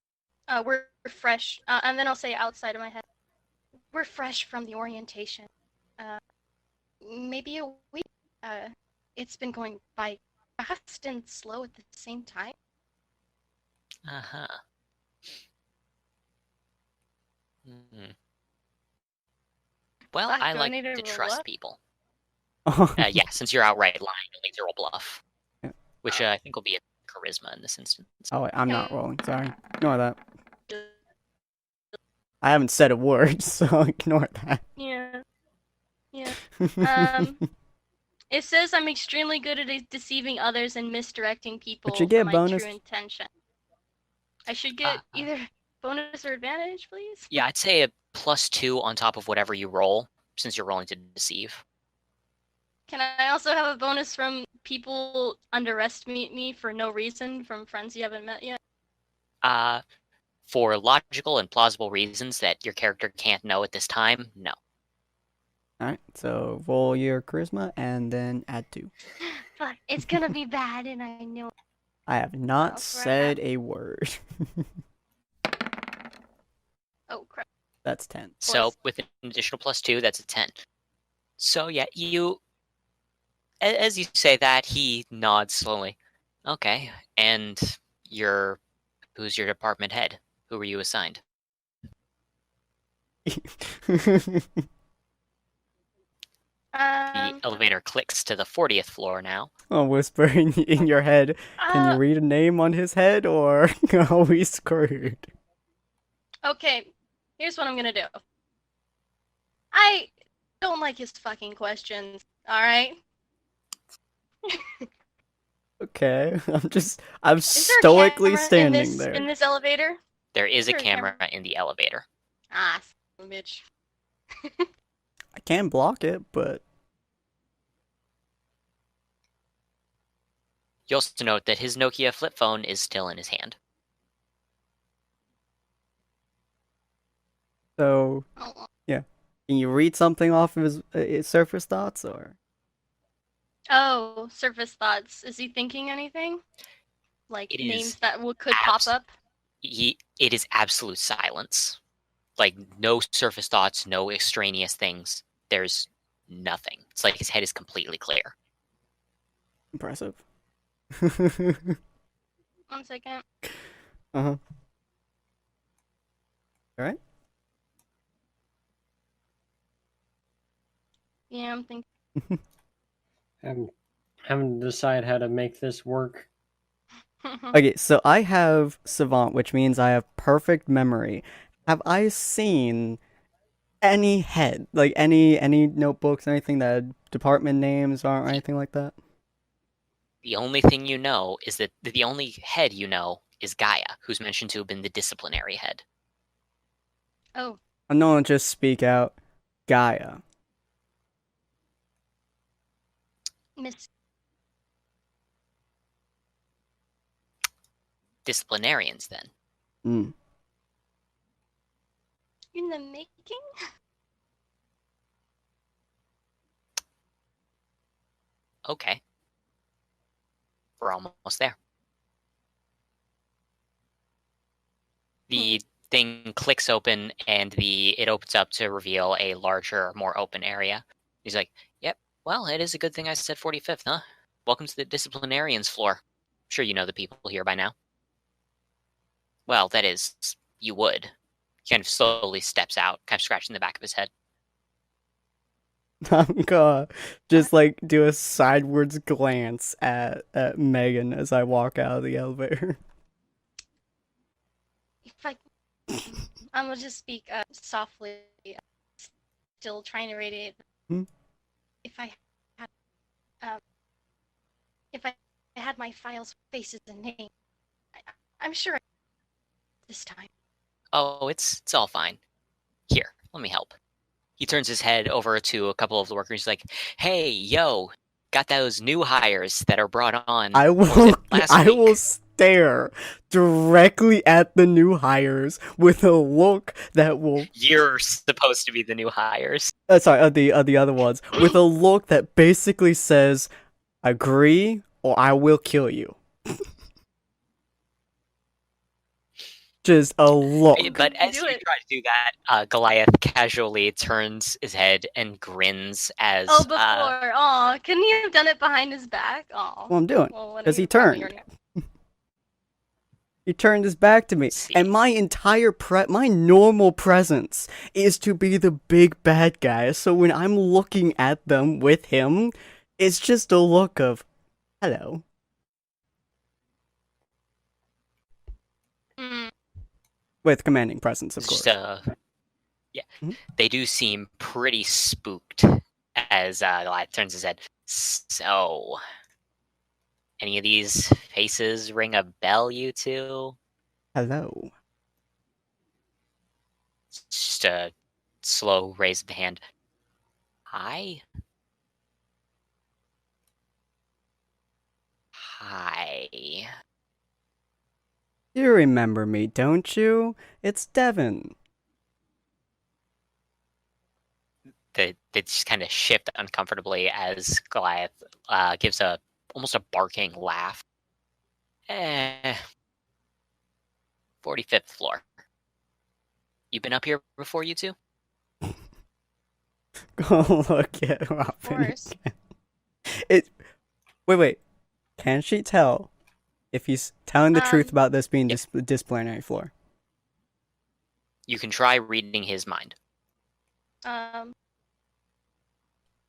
E: We're fresh, and then I'll say outside of my head, we're fresh from the orientation. Maybe a week. It's been going by fast and slow at the same time.
B: Uh-huh. Well,
E: Fuck,
B: I
E: do I
B: like
E: need to
B: to
E: roll
B: trust
E: up?
B: people. Yeah, since you're outright lying, you'll need to roll bluff.
A: Yeah.
B: Which I think will be a charisma in this instance.
A: Oh wait, I'm not rolling. Sorry, ignore that. I haven't said a word, so ignore that.
E: Yeah. It says I'm extremely good at deceiving others and misdirecting people
A: you get
E: for my
A: bonus.
E: true intention. I should get either bonus or advantage, please?
B: Yeah, I'd say a +2 on top of whatever you roll, since you're rolling to deceive.
E: Can I also have a bonus from people underestimate me for no reason from friends you haven't met yet?
B: For logical and plausible reasons that your character can't know at this time, no.
A: Alright, so roll your charisma and then add 2.
E: Fuck, it's gonna be bad and I know it.
A: I have not
E: Oh, crap.
A: said a word.
E: Oh crap.
A: That's 10.
B: So with an additional +2, that's a 10. So yeah, as you say that, he nods slowly. Okay, and who's your department head? Who were you assigned? The elevator clicks to the 40th floor now.
A: I'll whisper in your head. Can you read a name on his head, or are we screwed?
E: Okay, here's what I'm gonna do. I don't like his fucking questions, alright?
A: Okay, I'm
E: Is there a
A: stoically
E: camera
A: standing there.
E: in this elevator?
B: There is a
E: Sure,
B: camera in the elevator.
E: Ah, son of a bitch.
A: I can block it, but
B: You also note that his Nokia flip phone is still in his hand.
A: So,
E: Oh,
A: yeah. Can you read something off of his surface thoughts, or?
E: oh, surface thoughts. Is he thinking anything? Like
B: It
E: names
B: is
E: that could pop up?
B: It is absolute silence. Like, no surface thoughts, no extraneous things. There's nothing. It's like his head is completely clear.
A: Impressive.
E: 1 second.
A: Uh-huh. Alright.
E: Yeah, I'm thinking.
C: Having to decide how to make this work.
A: Okay, so I have Savant, which means I have perfect memory. Have I seen any head, like any notebooks, anything that had department names or anything like that?
B: The only thing you know is that the only head you know is Gaia, who's mentioned to have been the disciplinary head.
E: Oh,
A: I'm not gonna just speak out. Gaia.
E: Miss.
B: Disciplinarians, then.
A: Mm.
E: In the making?
B: Okay. We're almost there. The thing clicks open, and it opens up to reveal a larger, more open area. He's like, "Yep. Well, it is a good thing I said 45th, huh? Welcome to the disciplinarians floor. I'm sure you know the people here by now." Well, that is, you would. He kind of slowly steps out, kind of scratching the back of his head.
A: I'm gonna just like do a sidewards glance at Megan as I walk out of the elevator.
E: If I'm gonna just speak softly, still trying to radiate.
A: Hmm?
E: If I had my files, faces, and name, I'm sure this time.
B: Oh, it's all fine. Here, let me help. He turns his head over to a couple of the workers. He's like, "Hey, yo, got those new hires that are brought on.
A: I
B: what was it,
A: will
B: last
A: I
B: week?"
A: will stare directly at the new hires with a look that will
B: You're supposed to be the new hires.
A: sorry, the other ones with a look that basically says agree or I will kill you. Just a look.
B: But as you try to do that, Goliath casually turns his head and grins as...
E: Oh, before. Aw, couldn't he have done it behind his back? Aw.
A: Well, I'm doing
E: Well,
A: because he turned. He turned his back to me, and my entire my normal presence is to be the big bad guy. So when I'm looking at them with him, it's just a look of, hello. With commanding presence, of course.
B: Yeah, they do seem pretty spooked as Goliath turns his head. So, any of these faces ring a bell, you two?
A: Hello.
B: Just a slow raise of the hand. Hi. Hi.
A: You remember me, don't you? It's Devin.
B: They just kind of shift uncomfortably as Goliath gives almost a barking laugh. 45th floor. You been up here before, you two?
A: Go look at Robin.
E: Of course.
A: Wait. Can she tell if he's telling the truth about this being disciplinary floor?
B: You can try reading his mind.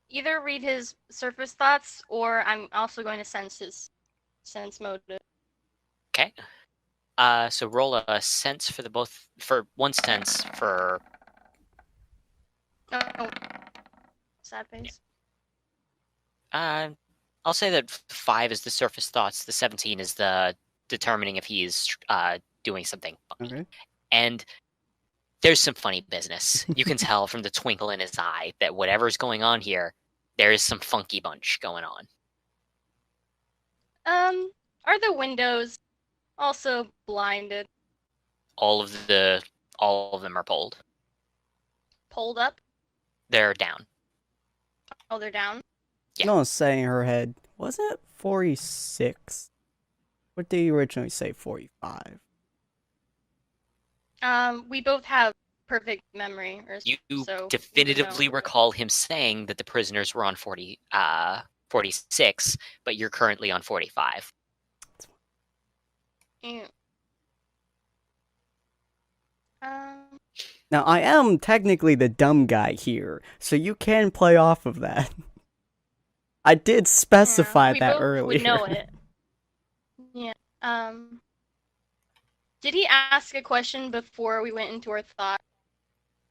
E: Either read his surface thoughts, or I'm also going to sense his sense motive.
B: Okay. So roll a sense for one sense for...
E: Oh. Sad face.
B: I'll say that 5 is the surface thoughts, the 17 is the determining if he's doing something funny.
A: Okay.
B: And there's some funny business. You can tell from the twinkle in his eye that whatever's going on here, there is some funky bunch going on.
E: Are the windows also blinded?
B: All of them are pulled.
E: Pulled up?
B: They're down.
E: Oh, they're down?
B: Yeah.
A: No one's saying her head. Was it 46? What did you originally say, 45?
E: We both have perfect memory,
B: You
E: so we would know.
B: definitively recall him saying that the prisoners were on 46, but you're currently on 45.
E: Yeah.
A: Now, I am technically the dumb guy here, so you can play off of that. I did specify
E: we
A: that
E: both
A: earlier.
E: would know it. Yeah. Did he ask a question before we went into our thought?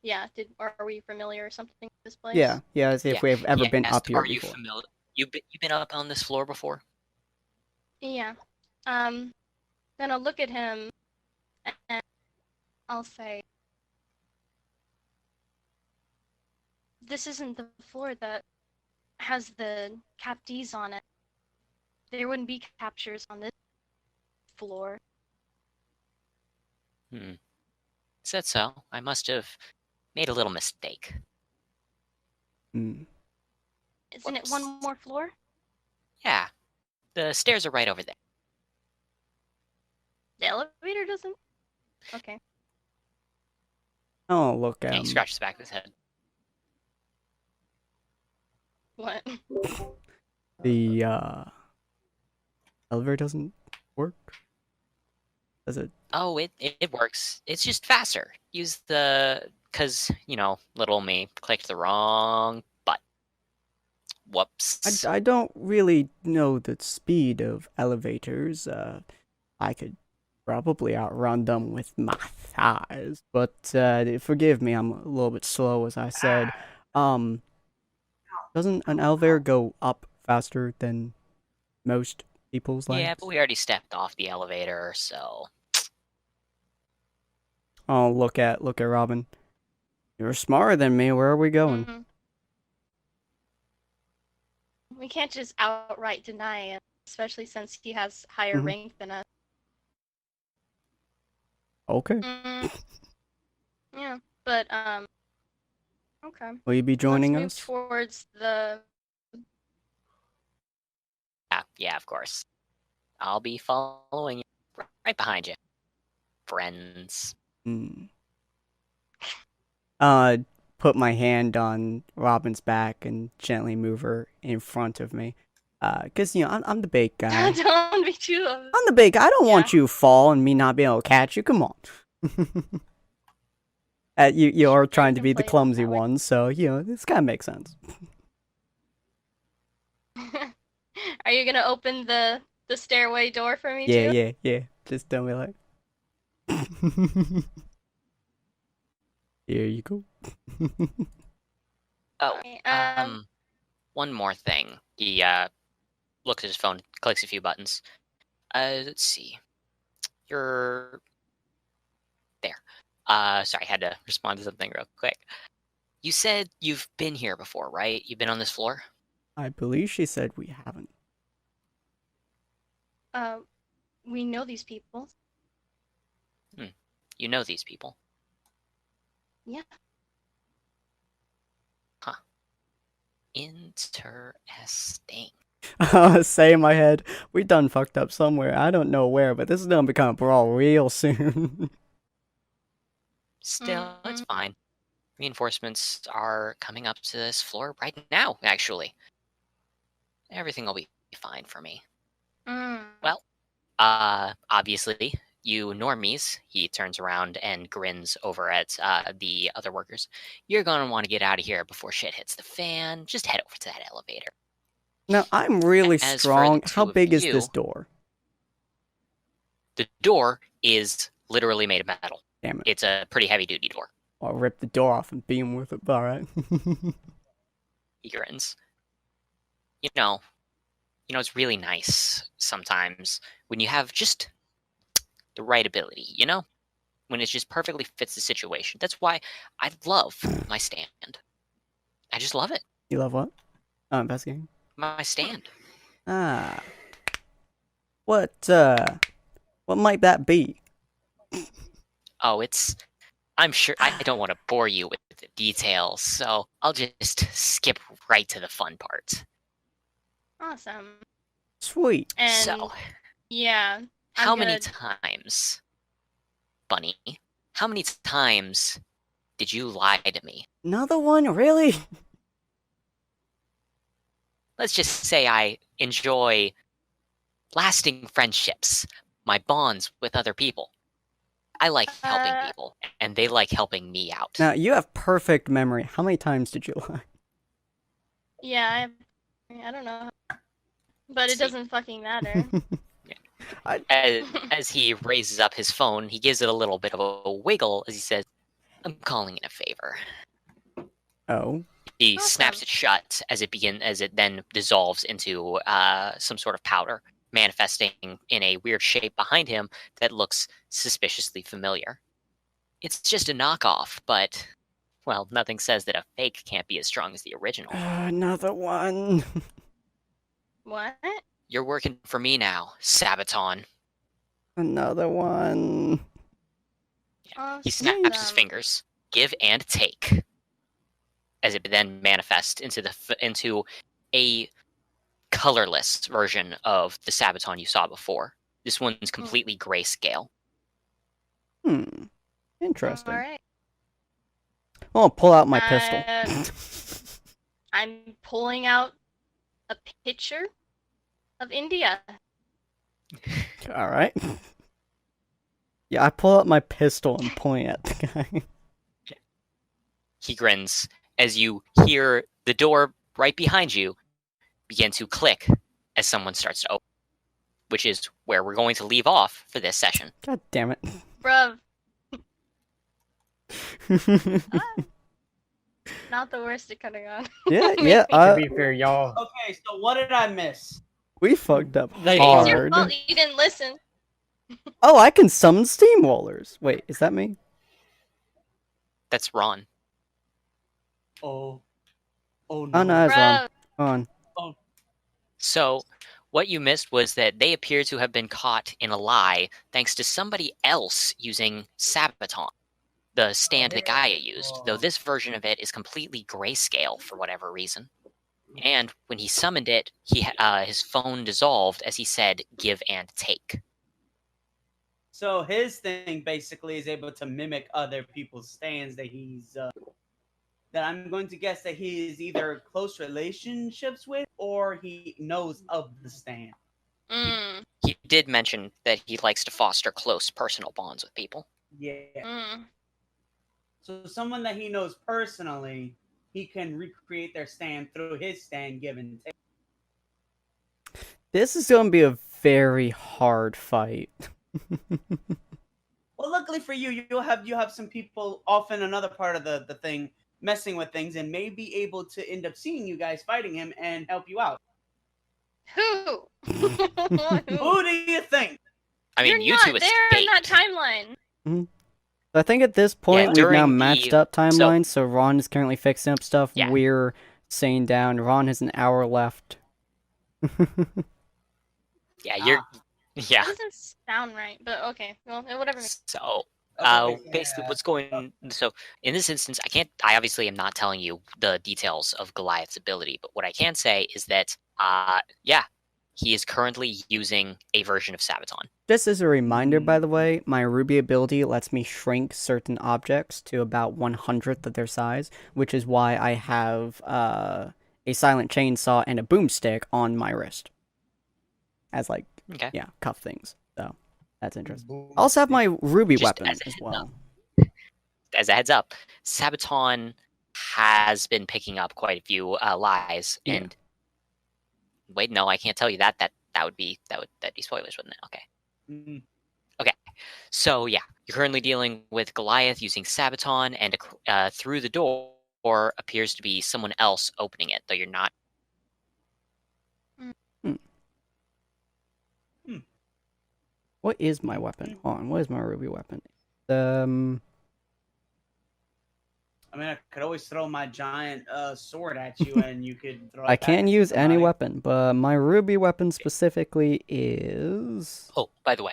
E: Yeah. Are we familiar or something with this place?
A: Yeah, as if we've ever been up here
B: Are you
A: before.
B: familiar? You've been up on this floor before?
E: Yeah. Then I'll look at him and I'll say, this isn't the floor that has the captees on it. There wouldn't be captures on this floor.
B: Is that so? I must have made a little mistake.
E: Isn't it one more floor?
B: Yeah. The stairs are right over there.
E: The elevator doesn't? Okay.
A: Oh, look at
B: He
A: him.
B: scratches the back of his head.
E: What?
A: The elevator doesn't work? Does it?
B: Oh, it works. It's just faster. Because, little me clicked the wrong button. Whoops.
A: I don't really know the speed of elevators. I could probably outrun them with my thighs, but forgive me, I'm a little bit slow, as I said. Doesn't an elevator go up faster than most people's legs?
B: Yeah, but we already stepped off the elevator, so...
A: Oh, look at Robin. You're smarter than me. Where are we going?
E: Mm-hmm. We can't just outright deny it, especially since he has higher rank than us.
A: Okay.
E: Yeah, but okay.
A: Will you be joining
E: Let's
A: us?
E: move towards the.
B: Yeah, of course. I'll be following you right behind you. Friends.
A: Put my hand on Robin's back and gently move her in front of me. Cause I'm the big guy.
E: Don't be too.
A: I'm the big guy. I don't want you to fall and me not be able to catch you. Come on. You are trying to be the clumsy one, so this kind of makes sense.
E: Are you gonna open the stairway door for me
A: Yeah,
E: too?
A: yeah. Just don't be like. Here you go.
B: One more thing. He looks at his phone, clicks a few buttons. Let's see. You're there. Sorry, I had to respond to something real quick. You said you've been here before, right? You've been on this floor?
A: I believe she said we haven't.
E: We know these people.
B: You know these people?
E: Yeah.
B: Huh. Interesting.
A: Say in my head, we done fucked up somewhere. I don't know where, but this is gonna become a brawl real soon.
B: Still, it's fine. Reinforcements are coming up to this floor right now, actually. Everything will be fine for me. Well, obviously, you normies, he turns around and grins over at the other workers. You're gonna want to get out of here before shit hits the fan. Just head over to that elevator.
A: Now, I'm really
B: As for
A: strong.
B: the
A: How
B: two of
A: big is
B: you-
A: this door?
B: The door is literally made of metal.
A: Damn it.
B: It's a pretty heavy-duty door.
A: I'll rip the door off and beat him with it, alright.
B: He grins. It's really nice sometimes when you have just the right ability, when it just perfectly fits the situation. That's why I love my stand. I just love it.
A: You love what? Oh, investigating?
B: My stand.
A: Ah. What might that be?
B: Oh, I'm sure I don't want to bore you with the details, so I'll just skip right to the fun part.
E: Awesome.
A: Sweet.
E: And
B: So,
E: yeah,
B: how many
E: good.
B: times, Bunny, how many times did you lie to me?
A: Another one? Really?
B: Let's just say I enjoy lasting friendships, my bonds with other people. I like helping people, and they like helping me out.
A: Now, you have perfect memory. How many times did you lie?
E: Yeah, I don't know, but it doesn't fucking matter.
B: As he raises up his phone, he gives it a little bit of a wiggle as he says, "I'm calling in a favor."
A: Oh.
B: He
E: Awesome.
B: snaps it shut as it then dissolves into some sort of powder, manifesting in a weird shape behind him that looks suspiciously familiar. It's just a knockoff, but, well, nothing says that a fake can't be as strong as the original.
A: Another one.
E: What?
B: You're working for me now, Sabaton.
A: Another one.
B: He snaps his
E: Awesome.
B: fingers. Give and take. As it then manifests into a colorless version of the Sabaton you saw before. This one's completely grayscale.
A: Interesting.
E: All right.
A: I'll pull out my pistol.
E: I'm pulling out a picture of India.
A: All right. Yeah, I pull out my pistol and point at the guy.
B: He grins as you hear the door right behind you begin to click as someone starts to open, which is where we're going to leave off for this session.
A: God damn it.
E: Bruv. Not the worst at cutting on.
A: Yeah.
C: To be fair, y'all.
D: Okay, so what did I miss?
A: We fucked up
C: They-
E: It's your
A: hard.
E: fault you didn't listen.
A: Oh, I can summon steamwallers. Wait, is that me?
B: That's Ron.
D: Oh no.
A: Oh, no, that's
E: Bruv.
A: Ron. On.
B: So, what you missed was that they appear to have been caught in a lie thanks to somebody else using Sabaton, the stand that Gaia used, though this version of it is completely grayscale for whatever reason. And when he summoned it, his phone dissolved as he said, "Give and take."
D: So his thing basically is able to mimic other people's stands that he's that I'm going to guess that he is either close relationships with or he knows of the stand.
B: He did mention that he likes to foster close personal bonds with people.
D: Yeah. So someone that he knows personally, he can recreate their stand through his stand give and take.
A: This is going to be a very hard fight.
D: Well, luckily for you, you have some people off in another part of the thing messing with things and may be able to end up seeing you guys fighting him and help you out.
E: Who?
D: Who do you think?
B: I mean,
E: You're
B: you two
E: not there in that
B: escaped.
E: timeline.
A: I think at this point we've
B: during
A: now
B: the-
A: matched up timelines, so Ron is currently fixing up stuff.
B: Yeah.
A: We're staying down. Ron has an hour left.
B: Yeah, you're. Yeah.
E: That doesn't sound right, but okay. Well, whatever.
B: So,
D: Okay,
B: basically,
D: yeah.
B: what's going? So, in this instance, I obviously am not telling you the details of Goliath's ability, but what I can say is that, yeah, he is currently using a version of Sabaton.
A: Just as a reminder, by the way, my Ruby ability lets me shrink certain objects to about 1/100th of their size, which is why I have a silent chainsaw and a boomstick on my wrist. As, like,
B: Okay.
A: yeah, cuff things. So, that's interesting. I also have my Ruby
B: Just
A: weapon
B: as a
A: as
B: heads
A: well.
B: As a heads up, Sabaton has been picking up quite a few lies,
A: Yeah.
B: and wait, no, I can't tell you that. That'd be spoilers, wouldn't it? Okay.
D: Mm.
B: Okay. So yeah, you're currently dealing with Goliath using Sabaton, and through the door appears to be someone else opening it, though you're not.
A: What is my weapon? Hold on, what is my Ruby weapon?
D: I mean, I could always throw my giant sword at you, and you could throw it
A: I
D: back
A: can
D: at
A: use any
D: somebody.
A: weapon, but my ruby weapon specifically is...
B: Oh, by the way,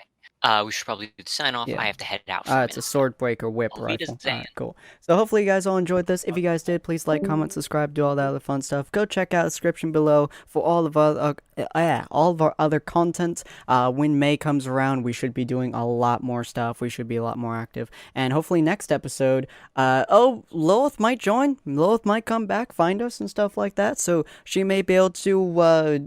B: we should probably do the sign off.
A: Yeah.
B: I have to head out for a minute.
A: It's a sword breaker whip
B: Auf
A: rifle.
B: Wiedersehen.
A: Alright, cool. So hopefully you guys all enjoyed this. If you guys did, please like, comment, subscribe, do all that other fun stuff. Go check out the description below for all of our other content. When May comes around, we should be doing a lot more stuff. We should be a lot more active. And hopefully next episode, Lilith might join. Lilith might come back, find us and stuff like that. So she may be able to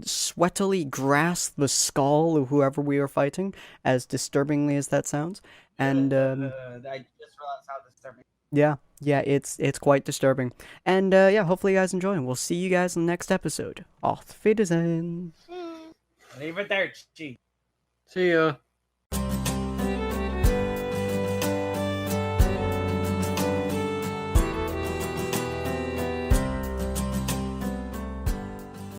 A: sweatily grasp the skull of whoever we are fighting, as disturbingly as that sounds. And
D: I just realized how disturbing.
A: yeah, it's quite disturbing. And yeah, hopefully you guys enjoy, and we'll see you guys in the next episode. Auf Wiedersehen.
D: Leave it there, Chi.
C: See ya.